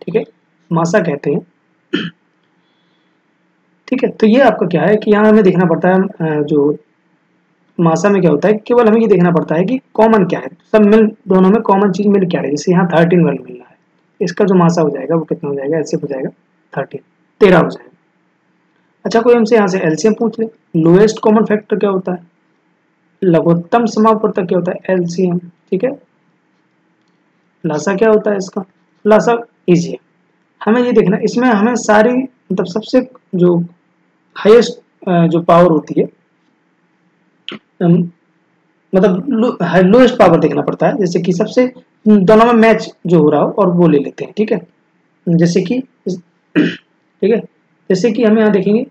ठीक है, मासा कहते हैं। ठीक है, तो ये आपका क्या है कि यहाँ हमें देखना पड़ता है, जो मासा में क्या होता है, केवल हमें ये देखना पड़ता है कि कॉमन क्या है, सब मिल, दोनों में कॉमन चीज मिल क्या रही है। जैसे यहाँ 13 वर्ग मिल रहा है, इसका जो मासा हो जाएगा वो कितना हो जाएगा, एचसीएफ हो जाएगा 13 हो जाएगा। अच्छा, कोई हमसे यहाँ से एलसीएम पूछ ले, लोएस्ट कॉमन फैक्टर क्या होता है, लघुत्तम समापवर्तक क्या होता है, एलसीएम। ठीक है, लासा क्या होता है इसका, लासा इजी है। हमें ये देखना, इसमें हमें सारी मतलब सबसे जो हाईएस्ट जो पावर होती है, मतलब लोएस्ट पावर देखना पड़ता है। जैसे कि सबसे दोनों में मैच जो हो रहा हो और वो ले लेते हैं। ठीक है, जैसे कि ठीक है, जैसे कि हमें यहाँ देखेंगे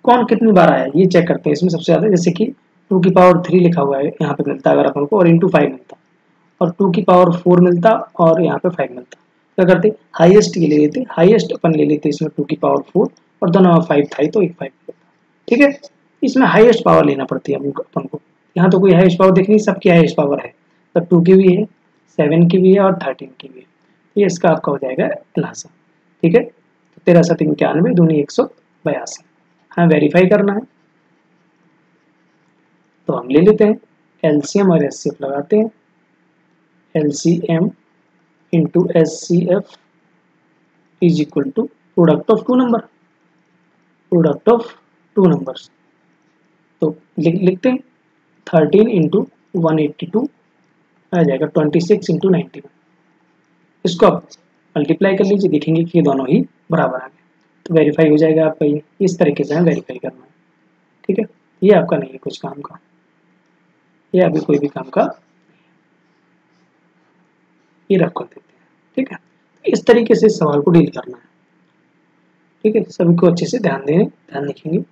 कौन कितनी बार आया ये चेक करते हैं इसमें सबसे ज्यादा। जैसे कि 2 की पावर 3 लिखा हुआ है यहाँ पे मिलता अगर अपन को, और इंटू 5 मिलता, और 2 की पावर 4 मिलता और यहाँ पे 5 मिलता। क्या करते, हाईएस्ट ये ले लेते, हाईएस्ट अपन ले लेते इसमें 2 की पावर 4, और दोनों में 5 था तो एक 5 मिलता। ठीक है, इसमें हाईएस्ट पावर लेना पड़ती है अपन को। यहाँ तो कोई हाईएस्ट पावर देखनी, सबकी हाईएस्ट पावर है, तो 2 की भी है, 7 की भी है और 13 की भी है। ये इसका आपका हो जाएगा लासा। ठीक है, 13 7 91 दूनी 182। हाँ, वेरीफाई करना है तो हम ले लेते हैं एलसीएम और एचसीएफ लगाते हैं। LCM into HCF is equal to product of two number, product of two numbers. तो लिखते हैं 13 इंटू 182 आ जाएगा 26 इंटू 91। इसको अब मल्टीप्लाई कर लीजिए, देखेंगे कि ये दोनों ही बराबर आ गए, तो वेरीफाई हो जाएगा आपका। ये इस तरीके से हमें वेरीफाई करना है, ठीक है। ये आपका नहीं है कुछ काम का, ये अभी कोई भी काम का, ये रख कर देते हैं, ठीक है। इस तरीके से सवाल को डील करना है, ठीक है। सभी को अच्छे से ध्यान रखेंगे,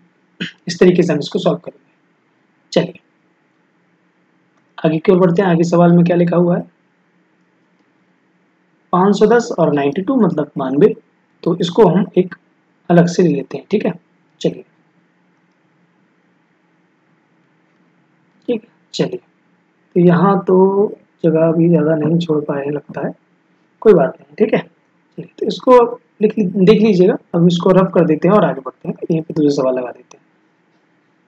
इस तरीके से हम इसको सॉल्व करेंगे। चलिए आगे की ओर बढ़ते हैं। आगे सवाल में क्या लिखा हुआ है, 510 और 92 मतलब 92, तो इसको हम एक अलग से ले लेते हैं, ठीक है। चलिए ठीक है, चलिए तो यहाँ तो जगह भी ज़्यादा नहीं छोड़ पाए लगता है, कोई बात नहीं, ठीक है। चलिए तो इसको देख लीजिएगा, अब इसको रफ कर देते हैं और आगे बढ़ते हैं, यहीं पे दूसरा सवाल लगा देते हैं,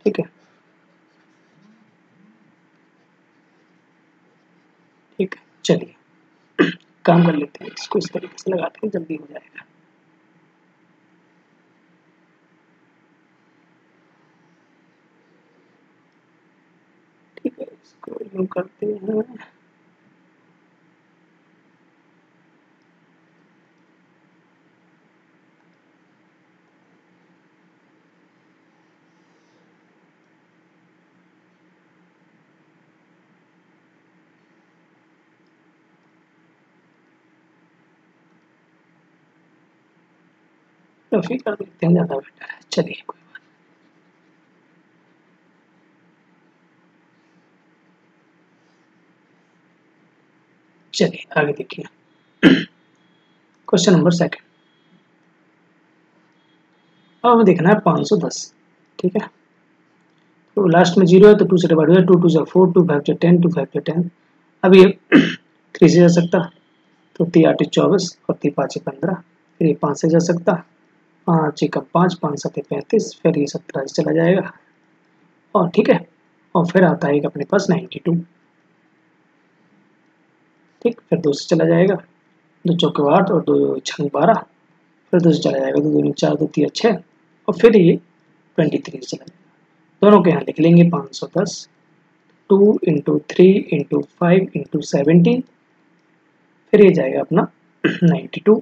ठीक है। ठीक है, चलिए काम कर लेते हैं, इसको इस तरीके से लगाते हैं, जल्दी हो जाएगा। ठीक है, इसको यूँ करते हैं, रफी कर देते हैं, ज़्यादा बेटर है। चलिए कोई बात, चलिए आगे देखिए। क्वेश्चन नंबर सेकंड, अब हमें देखना है 510, ठीक है। तो लास्ट में 0 है तो 2 से डिवाइड हो जाए, 2 2 जा 4, 2 5 जा 10, 2 5 जा 10। अब ये 3 से जा सकता, तो 3 8 24 और 3 5 15, फिर ये 5 से जा सकता, 5 1 5, 5 7 35, फिर ये 17 से चला जाएगा, और ठीक है, और फिर आता है अपने पास 92, ठीक, फिर 2 से चला जाएगा, 2 चौके 8 और 2 छंग 12, फिर 2 से चला जाएगा, 2 दूनी 4, 2 3 6, और फिर ये 23 से चला जाएगा। दोनों के यहाँ लिख लेंगे 510, 2 इंटू 3 इंटू 5 इंटू 17, फिर ये जाएगा अपना 92,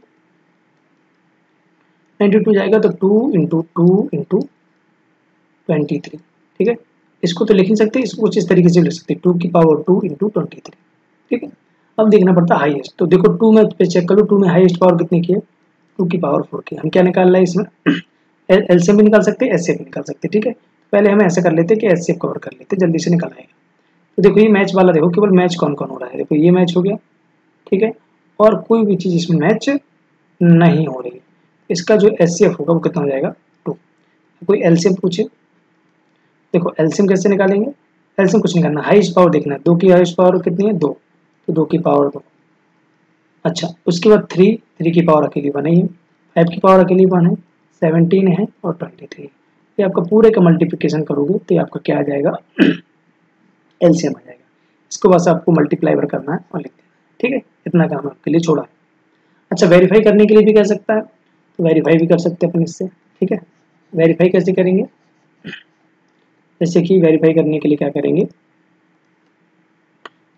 92 जाएगा तो 2 इंटू 2 इंटू 23, ठीक है। इसको तो लिख नहीं सकते, इसको कुछ इस तरीके से लिख सकते, 2 की पावर 2 इंटू 23, ठीक है। अब देखना पड़ता है हाईएस्ट, तो देखो 2 में चेक कर लो, 2 में हाईएस्ट पावर कितनी की है, 2 की पावर 4 की। हम क्या निकाल रहे हैं इसमें, एलसीएम भी निकाल सकते हैं, एचसीएफ भी निकाल सकते हैं, ठीक है। पहले हम ऐसे कर लेते हैं कि एचसीएफ कवर कर लेते, जल्दी से निकल आएगा। तो देखो ये मैच वाला, देखो केवल मैच कौन कौन हो रहा है, देखो ये मैच हो गया, ठीक है, और कोई भी चीज़ इसमें मैच नहीं हो रही है। इसका जो एचसीएफ होगा वो कितना हो जाएगा, 2। कोई एलसीएम पूछे, देखो एलसीएम कैसे निकालेंगे, एलसीएम कुछ नहीं करना, हाईएस्ट पावर देखना है, 2 की हाईएस्ट पावर कितनी है, 2, तो 2 की पावर 2। अच्छा उसके बाद 3 की पावर अकेली 1 ही है, 5 की पावर अकेली 1 है, 17 है और 23। ये आपका पूरे का मल्टीप्लिकेशन करोगे तो ये आपका क्या आ जाएगा, एलसीएम आ जाएगा। इसको बस आपको मल्टीप्लाई करना है और लिख देना, ठीक है। इतना काम आपके लिए छोड़ा है। अच्छा वेरीफाई करने के लिए भी कर सकता है, तो वेरीफाई भी कर सकते हैं अपन इससे, ठीक है। वेरीफाई कैसे करेंगे, जैसे कि वेरीफाई करने के लिए क्या करेंगे,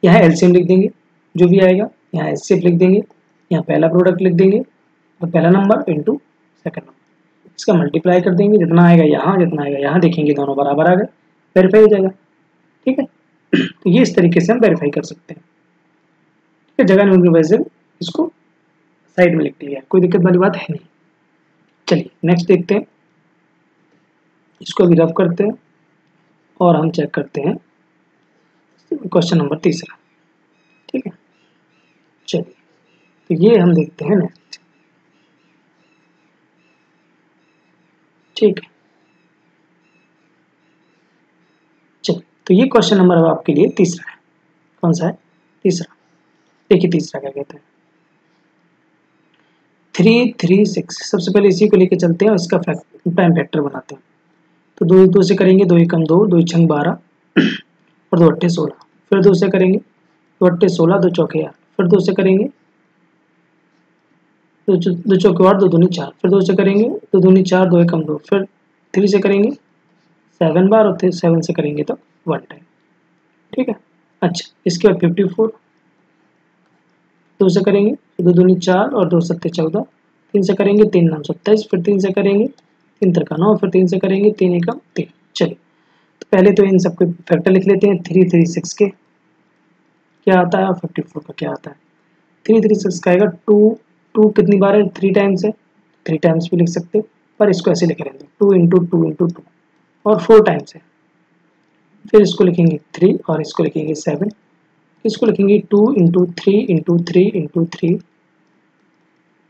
यहाँ एलसीएम लिख देंगे जो भी आएगा, यहाँ एचसीएफ लिख देंगे, यहाँ पहला प्रोडक्ट लिख देंगे और पहला नंबर इंटू सेकंड नंबर, इसका मल्टीप्लाई कर देंगे, जितना आएगा यहाँ जितना आएगा यहाँ, देखेंगे दोनों बराबर आ गए, वेरीफाई हो जाएगा, ठीक है। तो ये इस तरीके से हम वेरीफाई कर सकते हैं, ठीक है। जगह नहीं की वजह से इसको साइड में लिख दिया, कोई दिक्कत वाली बात है नहीं। चलिए नेक्स्ट देखते हैं, इसको भी रफ करते हैं और हम चेक करते हैं क्वेश्चन नंबर तीसरा, ठीक है। चलिए तो ये हम देखते हैं नेक्स्ट, ठीक है। चलिए तो ये क्वेश्चन नंबर अब आपके लिए तीसरा है, कौन सा है, तीसरा। देखिए तीसरा क्या कहते हैं, 3 3 6, सबसे पहले इसी को लेके चलते हैं और इसका प्राइम फैक्टर बनाते हैं। तो 2 2 से करेंगे, 2 एकम 2, 2 छंग 12 और 2 अट्ठे 16, फिर 2 से करेंगे, 2 अट्ठे 16, 2 चौके 8, फिर 2 से करेंगे, 2 चौके 8, 2 दूनी 4, फिर 2 से करेंगे, 2 दूनी 4, 2 एकम 2, फिर 3 से करेंगे 7 बार और फिर 7 से करेंगे तो 1 टाइम, ठीक है। अच्छा इसके बाद 54, 2 से करेंगे दो दूनी 4 और 2 सत्ते 14, 3 से करेंगे 3 9 27, फिर 3 से करेंगे 3 त्रिका 9, फिर 3 से करेंगे 3 एकम 3। चलिए तो पहले तो इन सबके फैक्टर लिख लेते हैं। 3 3 6 के क्या आता है और 54 का क्या आता है। 3 3 6 का आएगा 2, 2 कितनी बार है 3 टाइम्स है, 3 टाइम्स भी लिख सकते, पर इसको ऐसे लिख लेंगे 2 इंटू 2 इंटू 2, और 4 टाइम्स है। फिर इसको लिखेंगे 3 और इसको लिखेंगे 7, इसको लिखेंगे 2 इंटू 3 इंटू 3 इंटू 3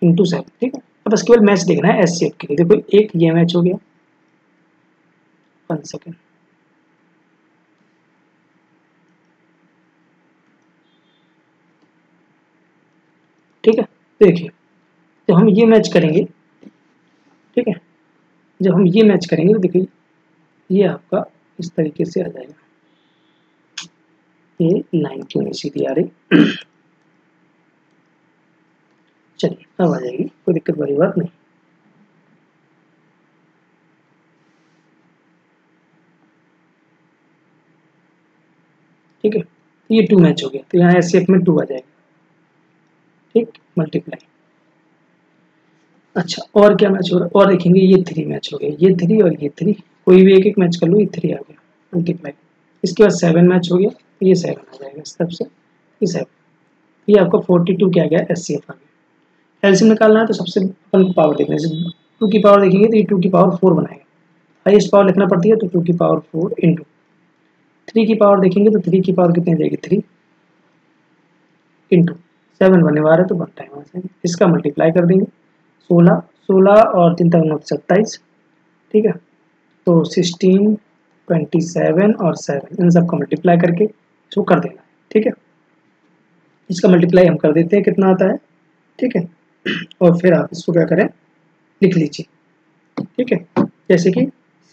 इंटू 7। ठीक है, अब बस केवल मैच देखना है एस शेप के लिए। देखो एक ये मैच हो गया, 1 सेकेंड, ठीक है। देखिए जब हम ये मैच करेंगे, ठीक है, जब हम ये मैच करेंगे तो देखिए ये आपका इस तरीके से आ जाएगा। ये लाइन क्यों नहीं सीधी आ रही, चलिए अब आ जाएगी, कोई दिक्कत वाली बात नहीं। ठीक है, ये 2 मैच हो गया, तो यहाँ एस शेप में 2 आ जाएगा। ठीक, मल्टीप्लाई। अच्छा और क्या मैच हो रहा है, और देखेंगे ये 3 मैच हो गए, ये 3 और ये 3, कोई भी एक एक मैच कर लो, ये 3 आ गया मल्टीप्लाई। इसके बाद 7 मैच हो गया, ये 7 आ जाएगा इस तरफ से, ये 7, ये आपका 42 क्या आ गया, एस सी एफ आ गया। एलसीएम निकालना है तो सबसे अपन को पावर देखना है, 2 की पावर देखेंगे तो ये 2 की पावर 4 बनाएगा, हाईएस्ट पावर लिखना पड़ती है तो 2 की पावर 4 इंटू 3 की पावर देखेंगे तो 3 की पावर कितनी आ जाएगी 3 इंटू 7 बनने वाला है तो 1 टाइम आ जाएगा, इसका मल्टीप्लाई कर देंगे 16 16 और 3 तक 27, ठीक है। तो 16 27 और 7 इन सब को मल्टीप्लाई करके इसको कर देना है, ठीक है। इसका मल्टीप्लाई हम कर देते हैं कितना आता है, ठीक है, और फिर आप इसको क्या करें लिख लीजिए, ठीक है, जैसे कि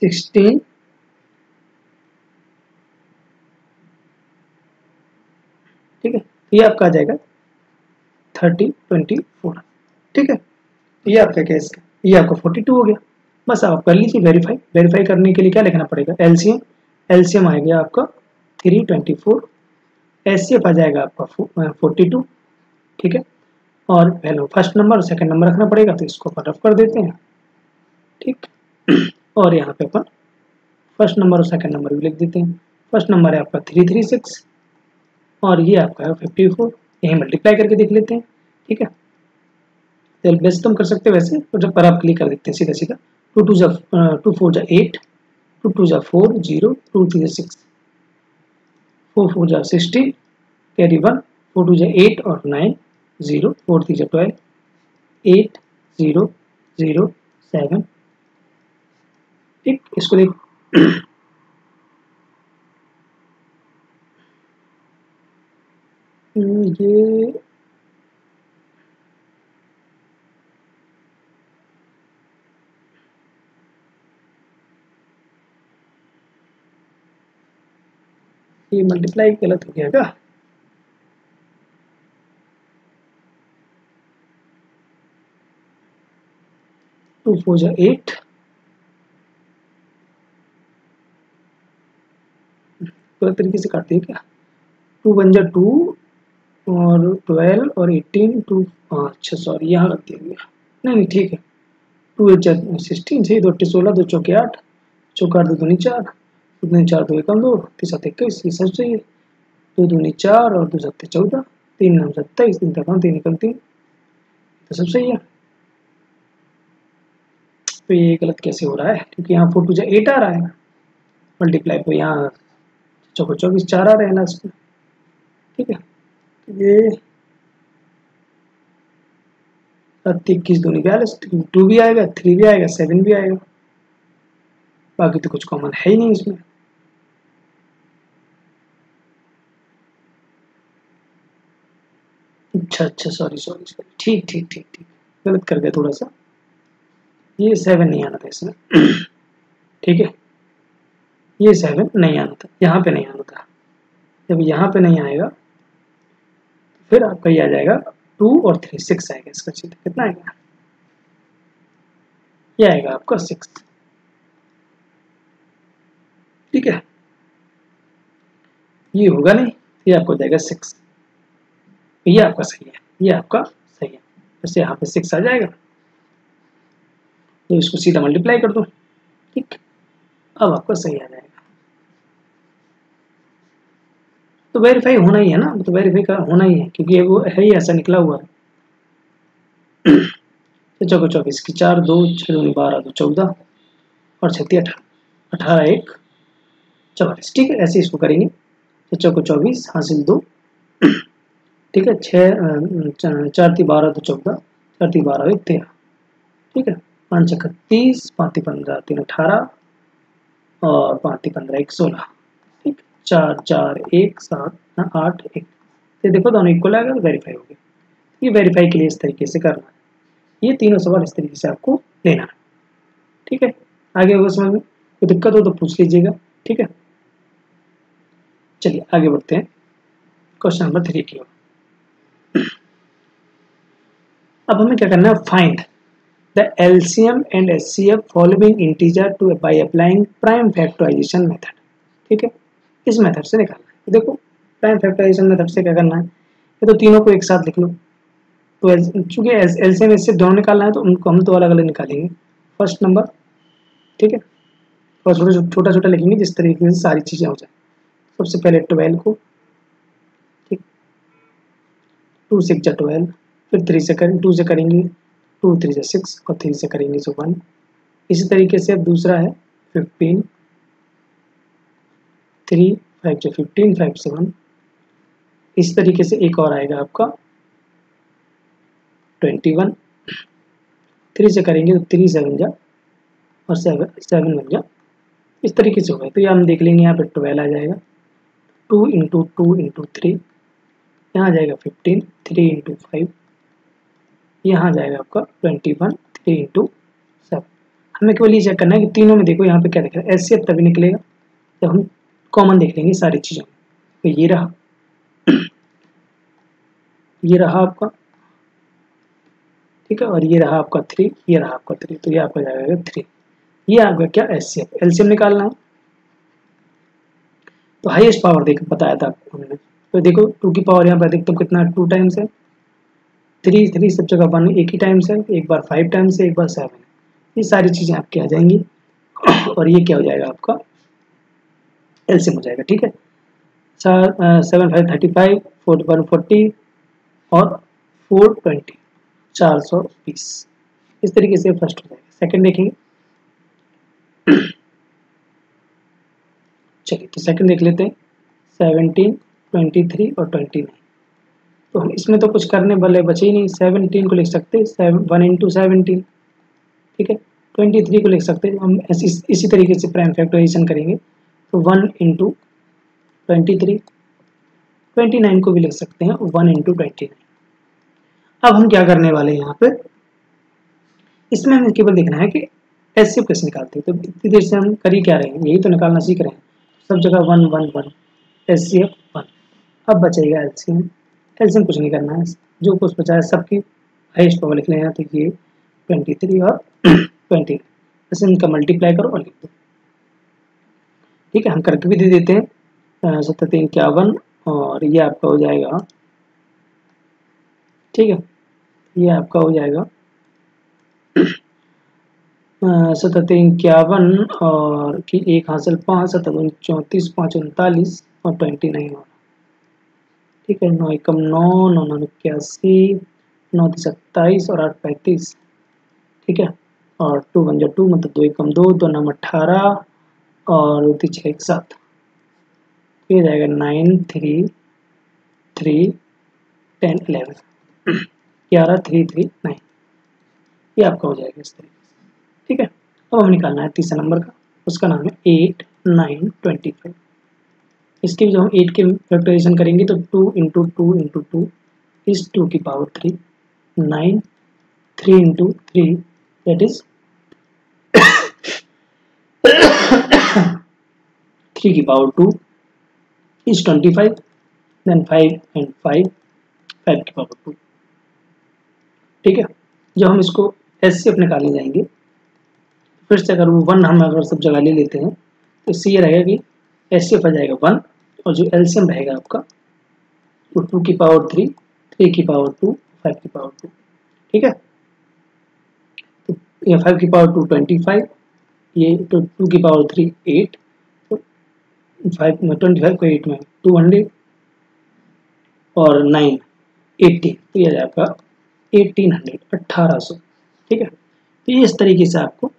16 ठीक है, ये आपका आ जाएगा 30 24, ठीक है, ये आपका क्या है, ये आपका 42 हो गया। बस आप कर लीजिए वेरीफाई। वेरीफाई करने के लिए क्या लिखना पड़ेगा, एलसीएम, एलसीएम आ गया आपका 324, एचसीएफ आ जाएगा आपका 42, ठीक है, और वैल्यू फर्स्ट नंबर और सेकंड नंबर रखना पड़ेगा, तो इसको अपन रफ कर देते हैं, ठीक। और यहाँ पे अपन फर्स्ट नंबर और सेकंड नंबर भी लिख देते हैं। फर्स्ट नंबर है आपका 336 और ये आपका है 54, यही मल्टीप्लाई करके देख लेते हैं, ठीक है। वैसे तो हम कर सकते हैं वैसे, तो जब पर आप क्लिक कर देते हैं सीधा सीधा, 2 2 जा 2 4 जा 8, 2 2 जा 4 0, 2 3 जा 6, 4 4 जा 16, कैरी 1, 4 2 जा 8 और 9 0, 4 3 जा 12, 8 0 0 7, ठीक। इसको देख ये मल्टीप्लाई गलत हो गया क्या, टू 4 जा 8, गलत तरीके से काटते हैं क्या, 2 1 जा 2 और 12 और 18 2, अच्छा सॉरी यहाँ रख दिया गया, नहीं ठीक है, 2 8 जा 16 सही, 2 8 16, 2 चौके 8, चौका 8 2 दूनी 4, 2 दूनी 4 2 एकम 2, 3 7 21, ये सब सही है, 2 दूनी 4 और 2 7 14, 3 9 27, 3 तक 3 एकम 3, तो सब सही है। तो ये गलत कैसे हो रहा है, क्योंकि यहाँ 4 2 जा 8 आ रहा है मल्टीप्लाई, तो यहाँ चौको 24 4 आ रहे हैं लास्ट में, ठीक है। ये 21 दूनी 42, 2 भी आएगा, 3 भी आएगा, 7 भी आएगा, बाकी तो कुछ कॉमन है ही नहीं इसमें। अच्छा अच्छा सॉरी सॉरी सॉरी, ठीक ठीक ठीक ठीक, गलत कर गया थोड़ा सा, ये 7 नहीं आना था इसमें, ठीक है, ये 7 नहीं आना था, यहाँ पे नहीं आना था। जब यहाँ पे नहीं आएगा फिर आपका ये आ जाएगा 2 और 3 6 आएगा, इसका चित्र कितना आएगा, ये आएगा आपका 6, ठीक है, ये होगा नहीं, ये आपको जाएगा 6, ये आपका सही है, ये आपका सही जैसे यहाँ पे 6 आ जाएगा, तो इसको सीधा मल्टीप्लाई कर दो, ठीक, अब आपका सही आ जाएगा। तो वेरीफाई होना ही है ना, तो वेरीफाई का होना ही है, क्योंकि वो है ही ऐसा निकला हुआ है। तो चौको 24 की 4, 2 6 2 12 2 14 और 6 18 18 1 44, ठीक है, ऐसे इसको करेंगे। तो चौको 24 हासिल 2, ठीक है, 4 3 12 2 14 4 3 12 1 13, ठीक है, 5 6 30 5 3 15 3 18 और 5 3 15 1 16, ठीक, 4 4 1 7 8 1, तो देखो दोनों इक्वल आएगा तो वेरीफाई हो गया। ये वेरीफाई के लिए इस तरीके से करना है, ये तीनों सवाल इस तरीके से आपको लेना है, ठीक है। आगे होगा समझ में, कोई दिक्कत हो तो पूछ लीजिएगा, ठीक है। चलिए आगे बढ़ते हैं क्वेश्चन नंबर 3 की ओर। अब हमें क्या करना है, find the LCM and HCF following integer two by applying prime factorisation method, ठीक है, इस मेथड से निकालना है। देखो प्राइम फैक्टराइजेशन मेथड से क्या करना है, ये तो तीनों को एक साथ लिख लो। तो चूंकि एलसीएम एचसीएफ दोनों निकालना है तो उनको हम तो अलग अलग निकालेंगे। फर्स्ट नंबर, ठीक है, और छोटा छोटा लिखेंगे जिस तरीके से सारी चीजें हो जाए। सबसे पहले 12 को, ठीक, 2 6 जा 12, फिर 3 से करेंगे, 2 से करेंगे 2 3 से 6 और 3 से करेंगे जो 1। इसी तरीके से अब दूसरा है 15, 3 5 से 15 5 से 1। इस तरीके से एक और आएगा आपका 21, 3 से करेंगे तो 3 7 जा और 7 बन जा, इस तरीके से होगा। तो ये हम देख लेंगे, यहाँ पे 12 आ जाएगा, 2 इंटू 2 इंटू 3, यहाँ आ जाएगा 15, 3 इंटू 5, यहाँ आ जाएगा आपका 21, 3 इंटू 7। हमें केवल ये चेक करना है कि तीनों में देखो यहाँ पे क्या दिख रहा है, एचसीएफ तभी निकलेगा जब हम कॉमन देख लेंगे सारी चीज़ों में। तो ये रहा, ये रहा आपका, ठीक है, और ये रहा आपका 3, ये रहा आपका 3, तो ये आपका जाएगा 3। ये आपका क्या, एचसीएफ, एलसीएम निकालना है। तो हाईएस्ट पावर देख बताया था हमने, तो देखो 2 की पावर यहाँ पर अधिकतम कितना 2 टाइम्स है, 3 सब जगह 1 एक ही टाइम्स है, एक बार 5 टाइम्स है, एक बार 7 है। ये सारी चीज़ें आपकी आ जाएंगी और ये क्या हो जाएगा आपका एलसीएम हो जाएगा, ठीक है। 7 5 35, 4 1 40 और 4 20, 420, इस तरीके से फर्स्ट हो जाएगा। सेकंड देखेंगे, चलिए तो सेकंड देख लेते हैं, 17 23 और 29। तो हम इसमें तो कुछ करने वाले बचे ही नहीं, 17 को लिख सकते हैं 1 इंटू 17, ठीक है, 23 को लिख सकते हैं हम इसी तरीके से प्राइम फैक्टराइजेशन करेंगे, तो 1 इंटू 23, 29 को भी लिख सकते हैं 1 इंटू 29। अब हम क्या करने वाले हैं यहाँ पे, इसमें हमें केवल देखना है कि एचसीएफ कैसे निकालते हैं। तो इतनी देर से हम कर ही क्या रहे हैं, यही तो निकालना सीख रहे हैं। सब जगह 1 1 1, एचसीएफ 1। अब बचेगा एलसीएम, एलसीएम कुछ नहीं करना है, जो कुछ बचा है सबकी हाईएस्ट पावर लिख लेना। तो ये 23 और 20, ऐसे इनका मल्टीप्लाई करो और लिख दो, ठीक है। हम करके भी दे देते हैं, 7 3 51 और ये आपका हो जाएगा, ठीक है, ये आपका हो जाएगा 7 3 51 और कि 1 हासिल 5, 7 2 34, 5 39 और 29 और, ठीक है, 9 एकम 9, 9 9 81, 9 27 और 8 35, ठीक है, और 2 1 जा 2 मतलब 2 एकम 2, 2 9 18 और 2 6 1 7, ये जाएगा 9 3 3 10 11 11 3 3 9, ये आपका हो जाएगा इस तरीके से, ठीक है। अब हमें निकालना है तीसरा नंबर का, उसका नाम है 8 9 25। इसके भी जो हम 8 के फैक्टराइजेशन करेंगे तो 2 इंटू 2 इंटू 2 इज 2 की पावर 3, 9 3 इंटू 3 दैट इज 3 की पावर 2 इज 25, देन 5 एंड 5 5 की पावर 2, ठीक है। जब हम इसको एचसीएफ निकालने जाएंगे, फिर से अगर वो 1 हम अगर सब जगह ले लेते हैं तो इससे ये रहेगा कि एचसीएफ आ जाएगा 1 और जो एलसीएम रहेगा आपका वो 2 की पावर 3, 3 की पावर 2, 5 की पावर 2, ठीक है। तो ये 5 की पावर 2 25, ये तो 2 की पावर 3 8, तो 5 में 25 को 8 में 200 और 9 80, तो ये आपका 1800 1800। ठीक है, तो इस तरीके से आपको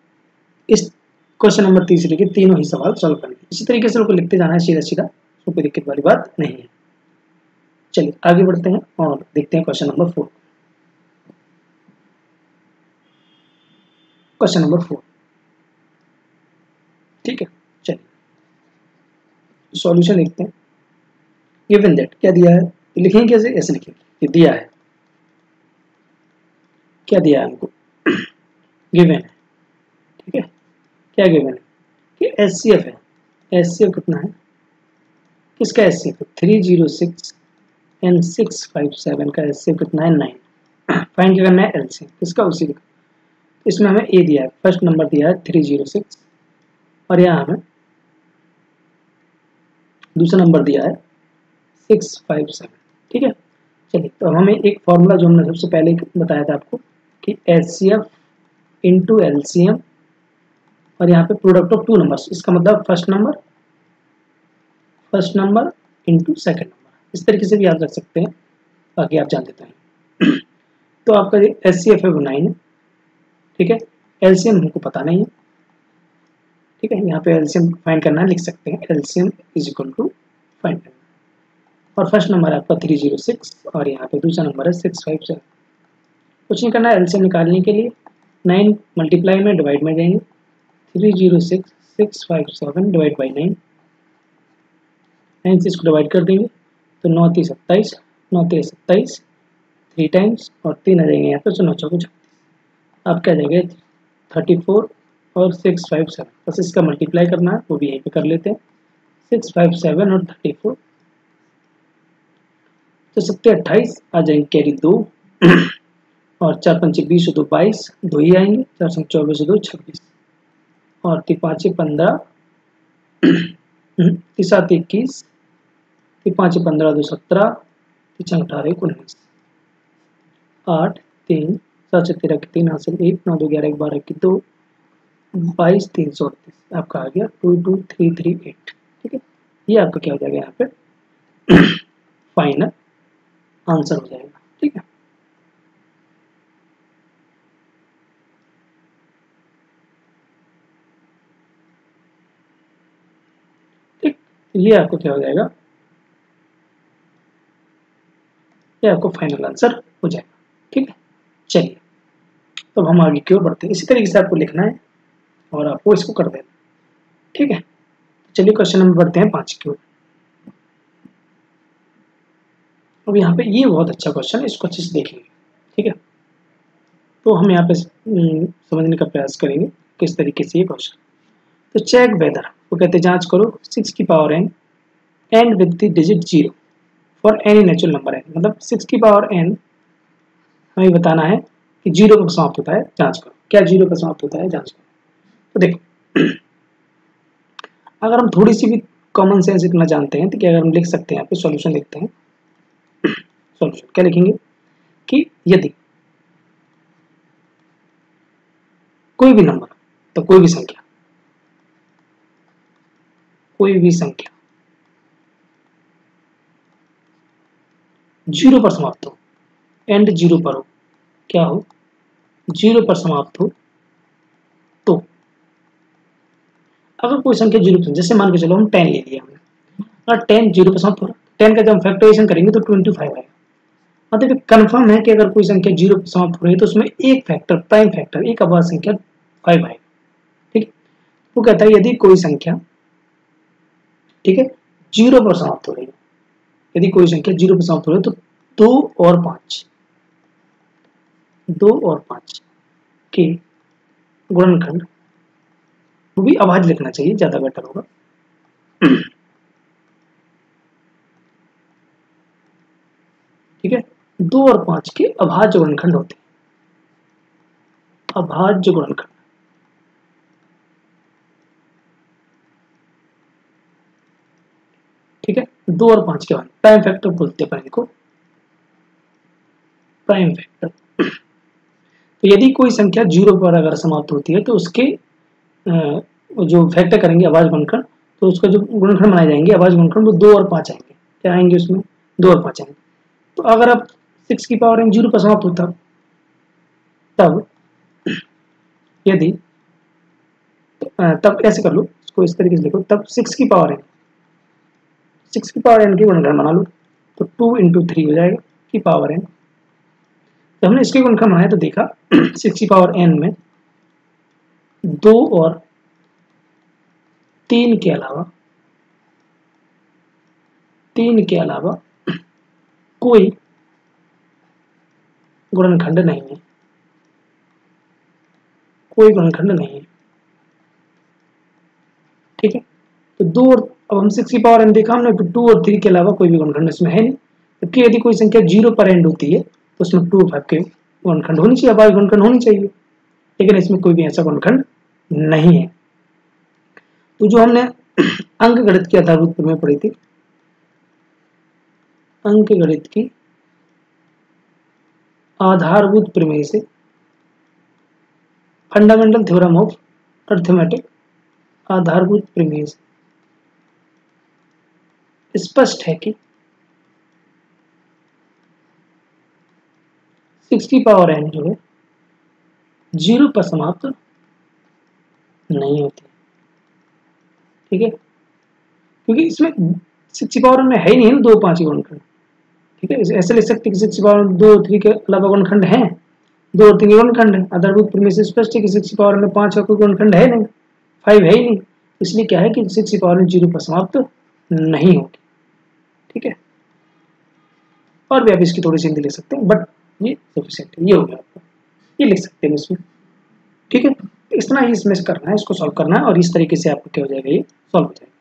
इस क्वेश्चन नंबर 30 के तीनों ही सवाल सॉल्व करने। इसी तरीके से उनको लिखते जाना है सीधा सीधा, तो कोई दिक्कत वाली बात नहीं है। चलिए आगे बढ़ते हैं और देखते हैं क्वेश्चन नंबर 4। क्वेश्चन नंबर 4, ठीक है। चलिए सॉल्यूशन लिखते हैं। गिवन दैट, क्या दिया है, तो लिखेंगे कैसे, ऐसे लिखेंगे, ये दिया है, क्या दिया है हमको, गिवन है, ठीक है। क्या गिवन है कि एचसीएफ है, एचसीएफ कितना है, किसका एचसीएफ है 306 एंड 657 का एचसीएफ कितना है 9। फाइंड क्या करना है एलसीएम किसका, उसी का। इसमें हमें ए दिया है, फर्स्ट नंबर दिया है 306 और यहाँ हमें दूसरा नंबर दिया है 657, ठीक है। चलिए तो हमें एक फॉर्मूला जो हमने सबसे पहले बताया था आपको कि एचसीएफ इंटू एलसीएम और यहाँ पे प्रोडक्ट ऑफ 2 नंबर्स, इसका मतलब first number into second number, इस तरीके से भी याद रख सकते हैं, बाकी आप जान लेते हैं। तो आपका एचसीएफ है वो 9 है, ठीक है। एलसीएम हमको पता नहीं है, ठीक है। यहाँ पे एलसीएम फाइंड करना है, लिख सकते हैं LCM is equal to find करना, और फर्स्ट नंबर है आपका 306 और यहाँ पे दूसरा नंबर है 657। कुछ नहीं करना है, एलसीएम निकालने के लिए 9 मल्टीप्लाई में डिवाइड में जाएंगे, 306 657 डिवाइड बाई 9, 9 से इसको डिवाइड कर देंगे तो 9 3 27, 9 3 27, 3 टाइम्स और 3 आ जाएंगे यहाँ पे, तो 9 4 36, आप क्या जाएगा 34 और 657, बस इसका मल्टीप्लाई करना है, वो भी यहीं पे कर लेते हैं, 657 और 34, तो 7 28 आ जाएंगे, कैरी 2 और 4 5 20 2 22, 2 ही आएंगे, 4 5 24 2 26 और 3 5 15, 3 7 21, 3 5 15 2 17, 3 18 19, 8 3 7 13 3 हासिल 1 9 2 11 12 की 2 22 338, आपका आ गया 22338, ठीक है। ये आपका क्या हो जाएगा यहाँ पे फाइनल आंसर हो जाएगा, ठीक है। ठीक, ये आपको क्या हो जाएगा, ये आपको फाइनल आंसर हो जाएगा, ठीक है। चलिए तो हम आगे की ओर बढ़ते हैं, इसी तरीके से आपको लिखना है और आपको इसको कर देना, ठीक है। चलिए क्वेश्चन नंबर बढ़ते हैं 5 की ओर। अब यहाँ पे ये बहुत अच्छा क्वेश्चन है, इसको अच्छे से देखेंगे, ठीक है। तो हम यहाँ पे समझने का प्रयास करेंगे किस तरीके से ये क्वेश्चन। तो चेक वेदर, वो कहते हैं जांच करो 6 की power n and with the digit 0 for any natural number n, मतलब 6 की पावर n हमें बताना है कि 0 पर समाप्त होता है, जांच करो क्या 0 पर समाप्त होता है, जांच करो। तो देखो अगर हम थोड़ी सी भी कॉमन सेंस इतना जानते हैं तो क्या, अगर हम लिख सकते हैं, यहाँ पे सॉल्यूशन लिखते हैं। सॉल्यूशन क्या लिखेंगे कि यदि कोई भी नंबर, तो कोई भी संख्या 0 पर समाप्त हो, एंड 0 पर हो, क्या हो 0 पर समाप्त हो, तो अगर कोई संख्या 0 पर, जैसे मान के चलो हम 10 ले लिया हमने, अगर 10 0 पर समाप्त हो रहा, 10 का जब हम फैक्टराइजेशन करेंगे तो 25 आएगा, मतलब कंफर्म है कि अगर कोई संख्या 0 पर समाप्त हो रही है तो उसमें एक फैक्टर, प्राइम फैक्टर, एक अभाज्य संख्या 5 आएगा, ठीक है। वो कहता है यदि कोई संख्या, ठीक है, 0 पर समाप्त हो रही है, यदि कोई संख्या 0 पर समाप्त हो रही है तो 2 और 5 के गुणनखंड, वो भी अभाज्य लिखना चाहिए, ज्यादा बेटर होगा। ठीक है, 2 और 5 के अभाज्य गुणनखंड होते हैं, अभाज्य गुणनखंड, ठीक है। 2 और 5 के प्राइम फैक्टर बोलते हैं, प्राइम को प्राइम फैक्टर। तो यदि कोई संख्या 0 पर अगर समाप्त होती है तो उसके जो फैक्टर करेंगे अभाज्य गुणनखंड, तो उसका जो गुणनखंड बनाए जाएंगे अभाज्य गुणनखंड वो 2 और 5 आएंगे। क्या आएंगे उसमें? 2 और 5 आएंगे। तो अगर आप 6 की पावर n 0 पर समाप्त होता, तब यदि तब ऐसे कर लो, इसको इस तरीके से लिखो, तब 6 की पावर n के गुणनखंड बना लो, तो 2 × 3 हो जाएगा की पावर n। तो हमने इसके गुणनखंड बनाया तो देखा 6 की पावर n में 2 और 3 के अलावा कोई गुणनखंड नहीं है, कोई गुणनखंड नहीं है। ठीक है, तो 2 और अब हम 6 की पावर n देखा हमने, तो 2 और 3 के अलावा कोई भी गुणनखंड इसमें है नहीं। जबकि यदि कोई संख्या 0 पर एंड होती है तो उसमें 2 और 5 के गुणनखंड होनी चाहिए, अभाज्य गुणनखंड होनी चाहिए, लेकिन इसमें कोई भी ऐसा गुणनखंड नहीं है। तो जो हमने अंकगणित की आधारभूत प्रमेय पढ़ी थी, अंकगणित की आधारभूत प्रमेय से, फंडामेंटल थ्योरम ऑफ अरिथमेटिक आधारभूत प्रमेय से स्पष्ट है कि 6 की पावर n जो है 0 पर समाप्त नहीं होती। ठीक है, क्योंकि इसमें 6 की पावर में है ही नहीं 2 5 गुणनखंड। ठीक है, ऐसे लिख सकते हैं कि 6 की पावर 2 और 3 के अलावा गुणनखंड हैं, 2 और 3 के गुणनखंड है। आधारभूत प्रमेय से स्पष्ट है कि 6 की पावर में 5 का कोई गुणनखंड है नहीं, 5 है ही नहीं। इसलिए क्या है कि 6 की पावर 0 पर समाप्त नहीं होगी। ठीक है, और भी आप इसकी थोड़ी सी हिंदी लिख सकते हैं, बट ये सफिशिएंट है, ये हो गया आपको, ये लिख सकते हैं इसमें। ठीक है, तो इस तरह इसमें करना है, इसको सॉल्व करना है, और इस तरीके से आपको क्या हो जाएगा, ये सॉल्व हो जाएगा।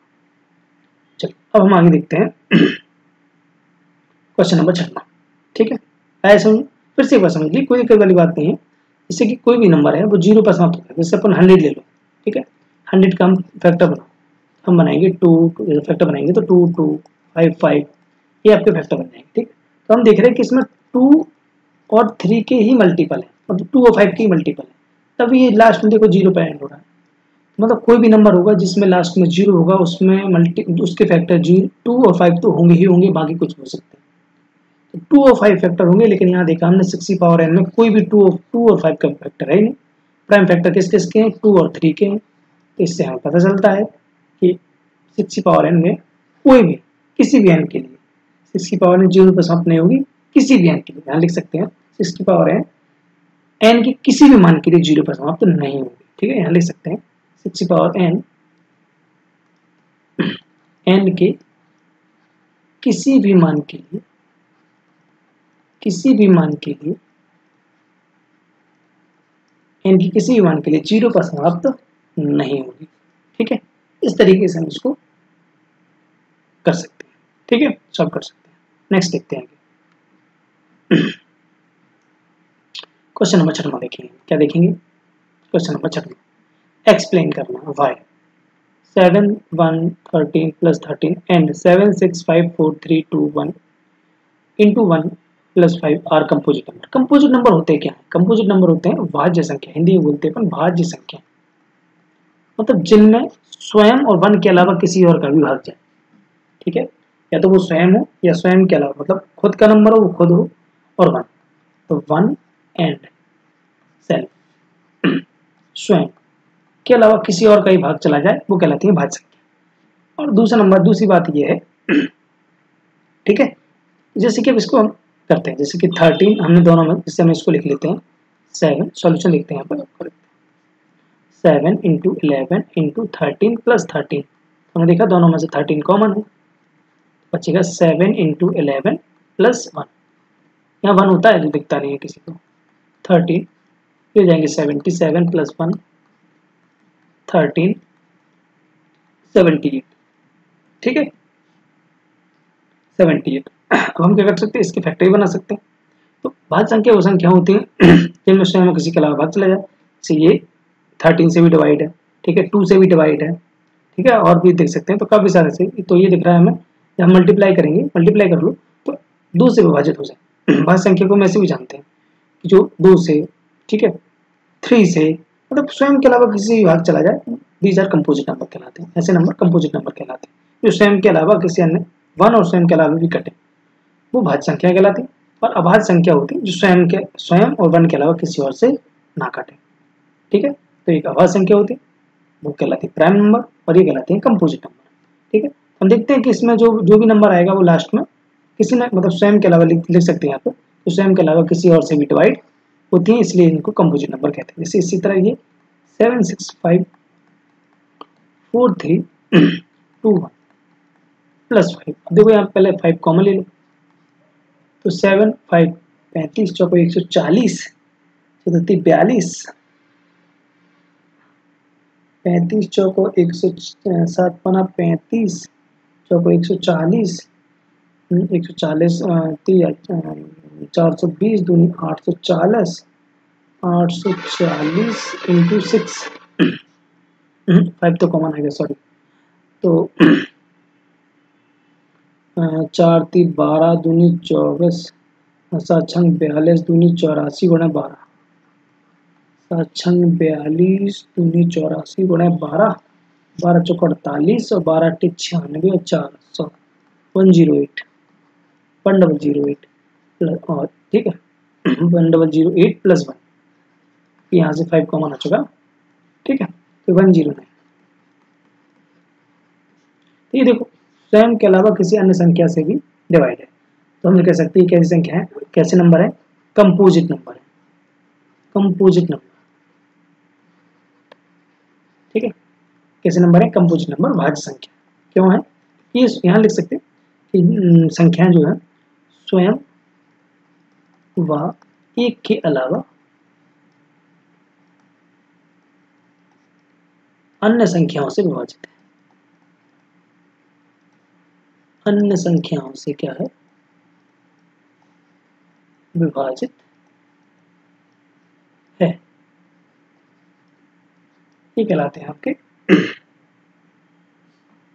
चलिए अब हम आगे देखते हैं क्वेश्चन नंबर 6। ठीक है, ऐसा फिर से एक बार समझ लीजिए, कोई दिक्कत वाली बात नहीं है। जैसे कि कोई भी नंबर है वो 0 पर समाप्त होता है, जैसे अपन 100 ले लो। ठीक है, 100 का हम फैक्टर बनाओ, हम बनाएंगे 2 फैक्टर बनाएंगे तो 2 2 5 5, ये आपके फैक्टर बन जाएंगे। ठीक, तो हम देख रहे हैं कि इसमें 2 और 3 के ही मल्टीपल है, मतलब 2 और 5 के ही मल्टीपल है, तब ये लास्ट में देखो 0 पर एंड हो रहा है। मतलब कोई भी नंबर होगा जिसमें लास्ट में 0 होगा, उसमें उसके फैक्टर 2 और 5 तो होंगे ही होंगे, बाकी कुछ हो सकते हैं। तो 2 और 5 फैक्टर होंगे, लेकिन यहाँ देखा हमने 6 की पावर n में कोई भी 2 और 5 का फैक्टर है नहीं। प्राइम फैक्टर किस किस के हैं? 2 और 3 के हैं। तो इससे हमें पता चलता है कि 6 की पावर n में कोई भी किसी भी n के लिए 6 की पावर n 0 पर समाप्त नहीं होगी, किसी भी n के लिए। यहाँ लिख सकते हैं 6 की पावर n के किसी भी मान के लिए 0 पर समाप्त नहीं होगी। ठीक है, यहाँ लिख सकते हैं 6 की पावर n के किसी भी मान के लिए n की किसी भी मान के लिए 0 पर समाप्त नहीं होगी। ठीक है, इस तरीके से हम इसको कर सकते हैं। ठीक है, सॉल्व कर सकते हैं। नेक्स्ट देखते हैं आगे। क्वेश्चन नंबर 6 देखेंगे, क्या देखेंगे? क्वेश्चन नंबर 6 एक्सप्लेन करना Y 7 1 13 + 13 and 7 6 5 4 3 2 1 into 1 + 5 are composite number. Composite number होते हैं क्या? कंपोजिट नंबर होते हैं भाज्य संख्या, हिंदी में बोलते हैं अपन भाज्य संख्या, मतलब जिनमें स्वयं और 1 के अलावा किसी और का भी भाज्य है। ठीक है, या तो वो स्वयं हो या स्वयं के अलावा, मतलब खुद का नंबर हो वो खुद हो, और 1, तो 1 एंड सेल्फ स्वयं के अलावा किसी और का ही भाग चला जाए वो कहलाती है भाज्य संख्या। और दूसरी बात ये है, ठीक है, जैसे कि अब इसको हम करते हैं, जैसे कि 13 हमने दोनों में, इससे हम इसको लिख लेते हैं 7, सॉल्यूशन लिखते हैं यहाँ पर 7 × 11 × 13 + 13। हमने देखा दोनों में से 13 कॉमन है, बचेगा 7 × 11 + 1। यहाँ 1 होता है जो दिखता नहीं है किसी को। 13 हो जाएंगे 77 + 1 13 78। ठीक है, 78। अब हम क्या कर सकते हैं, इसके फैक्टर भी बना सकते हैं। तो भाज्य संख्या वो संख्या होती है जिनमें स्वयं किसी के अलावा भाग चला जाए। जैसे ये 13 से भी डिवाइड है, ठीक है, 2 से भी डिवाइड है, ठीक है, और भी देख सकते हैं। तो काफी सारे से, तो ये दिख रहा है हमें, जब मल्टीप्लाई करेंगे, मल्टीप्लाई कर लो तो 2 से विभाजित हो जाए। भाज्य संख्या को हम ऐसे भी जानते हैं कि जो 2 से ठीक है, 3 से, मतलब स्वयं के अलावा किसी भाग चला जाए, दीज आर कंपोजिट नंबर कहलाते हैं। ऐसे नंबर कंपोजिट नंबर कहलाते हैं। जो स्वयं के अलावा किसी अन्य 1 और स्वयं के अलावा भी कटे, वो भाज्य संख्या कहलाती है। और अभाज्य संख्या होती है जो स्वयं और 1 के अलावा किसी और से ना कटे। ठीक है, तो एक अभाज्य संख्या होती है, वो कहलाती है प्राइम नंबर, और ये कहलाते हैं कंपोजिट नंबर। ठीक है, हम देखते हैं कि इसमें जो भी नंबर आएगा वो लास्ट में किसी ने मतलब स्वयं के अलावा लिख सकते हैं यहाँ पे, तो स्वयं के अलावा किसी और से भी डिवाइड होती है, इसलिए इनको कंपोजिट नंबर कहते हैं। जैसे इसी तरह ये 7 6 5 4 3 2 1 प्लस 5। अब देखो यहाँ पहले 5 कॉमन ले लो, तो 7 5 35 चौको 140 चौथी 42 35 चौको 107 पना 35 चौको 140 140 420 दूनी 840 840 इंटू 6 5 तो कॉमन आ गया, सॉरी। तो 4 3 12 दूनी 24 7 छंग 42 दूनी 84 गुणा 12 7 छंग 42 दूनी 84 गुणा 12 12 चौक 48 और 12 टिक 96 और 400 108 1008 प्लस, और ठीक है 1008 प्लस 1, यहाँ से 5 कॉमन आ चुका। ठीक है, तो 109। तो ये देखो स्वयं के अलावा किसी अन्य संख्या से भी डिवाइड है, तो हम कह सकते हैं कैसी संख्या है, कैसे नंबर है, कंपोजिट नंबर है, कंपोजिट नंबर। ठीक है, कैसे नंबर है, कंपोजिट नंबर, भाज्य संख्या। क्यों है, ये यहाँ लिख सकते हैं कि संख्याएं जो है स्वयं व एक के अलावा अन्य संख्याओं से विभाजित है। अन्य संख्याओं से क्या है, विभाजित है, ये कहलाते हैं आपके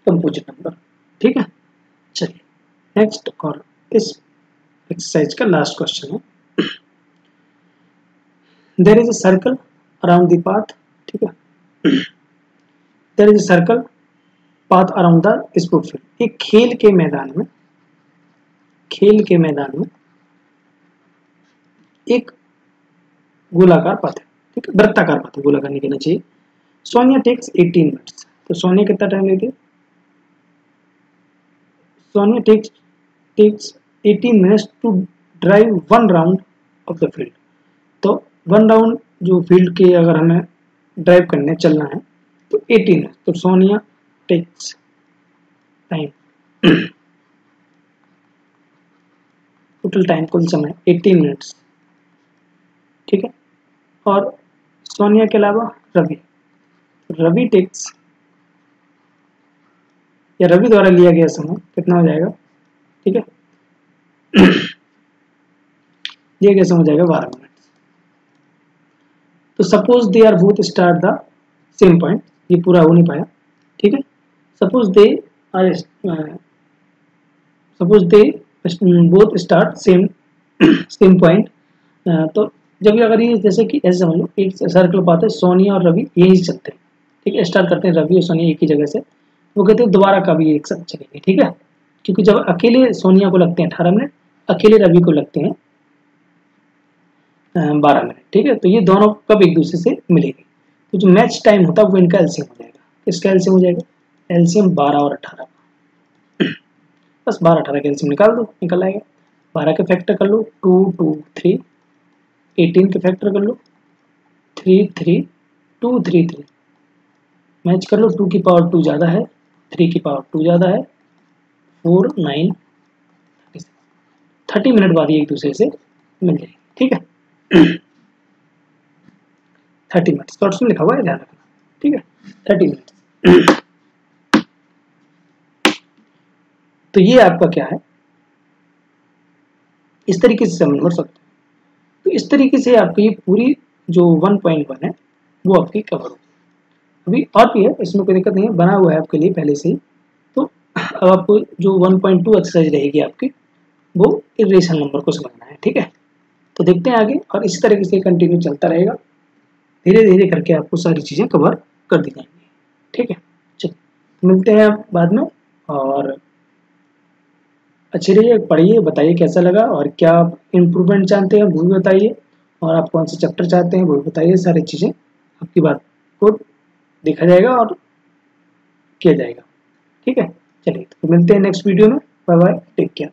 कंपोजिट नंबर। ठीक है, चलिए नेक्स्ट, और इस एक्सरसाइज का लास्ट क्वेश्चन है, there is a circle around the path. ठीक है, there is a circle path around the sport field. एक खेल के मैदान में एक गोलाकार पथ है। ठीक है, वृत्ताकार पथ है, गोलाकार नहीं कहना चाहिए। सोनिया टेक्स 18 मिनट्स, तो सोनिया कितना टाइम लेती है, Sonia takes 18 minutes to drive 1 round of the field. तो 1 राउंड जो फील्ड के अगर हमें ड्राइव करने चलना है तो 18 मिनट्स, तो Sonia takes time total time कुल समय 18 मिनट्स। ठीक है, और सोनिया के अलावा रवि टेक्स, या रवि द्वारा लिया गया समय कितना हो जाएगा। ठीक है, लिया गया समय हो जाएगा 12 मिनट। तो suppose they are both start the same point, ये पूरा हो नहीं पाया। ठीक है, suppose they both start same point. तो जब अगर ये जैसे कि ऐसे समझ लो, एक सर्कल पाते हैं, सोनिया और रवि यही चलते हैं। ठीक है, स्टार्ट करते हैं रवि और सोनिया एक ही जगह से, वो कहते हैं दोबारा कभी एक साथ चलेंगे। ठीक है, क्योंकि जब अकेले सोनिया को लगते हैं 18 मिनट, अकेले रवि को लगते हैं 12 मिनट। ठीक है, तो ये दोनों कब एक दूसरे से मिलेंगे, तो जो मैच टाइम होता है वो इनका एलसीएम हो जाएगा। किसका एलसीएम हो जाएगा, एलसीएम 12 और 18, बस 12 18 का एलसीएम निकाल दो, निकल आएगा। 12 के फैक्टर कर लो 2 2 3, 18 के फैक्टर कर लो 3 3 2 3 3, मैच कर लो, 2 की पावर 2 ज़्यादा है, 3 की पावर 2 ज़्यादा है, 4 9 30 मिनट बाद ये एक दूसरे से मिल जाएगी। ठीक है, 30 मिनट शॉर्ट्स में लिखा हुआ है, ध्यान रखना। ठीक है, 30 मिनट। तो ये आपका क्या है, इस तरीके से समझ सकते हैं। तो इस तरीके से आपकी पूरी जो 1.1 है वो आपकी कवर हो। अभी और भी है, इसमें कोई दिक्कत नहीं है, बना हुआ है आपके लिए पहले से ही। तो अब आपको जो 1.2 एक्सरसाइज रहेगी आपकी, वो इरेशनल नंबर को समझना है। ठीक है, तो देखते हैं आगे, और इसी तरीके से कंटिन्यू चलता रहेगा, धीरे धीरे करके आपको सारी चीज़ें कवर कर दी जाएंगी। ठीक है, चलिए मिलते हैं आप बाद में, और अच्छी रहिए, पढ़िए, बताइए कैसा लगा, और क्या आप इम्प्रूवमेंट चाहते हैं वो भी बताइए, और आप कौन सा चैप्टर चाहते हैं वो भी बताइए। सारी चीज़ें आपकी बात को देखा जाएगा और किया जाएगा। ठीक है, चलिए तो मिलते हैं नेक्स्ट वीडियो में। Bye bye, take care.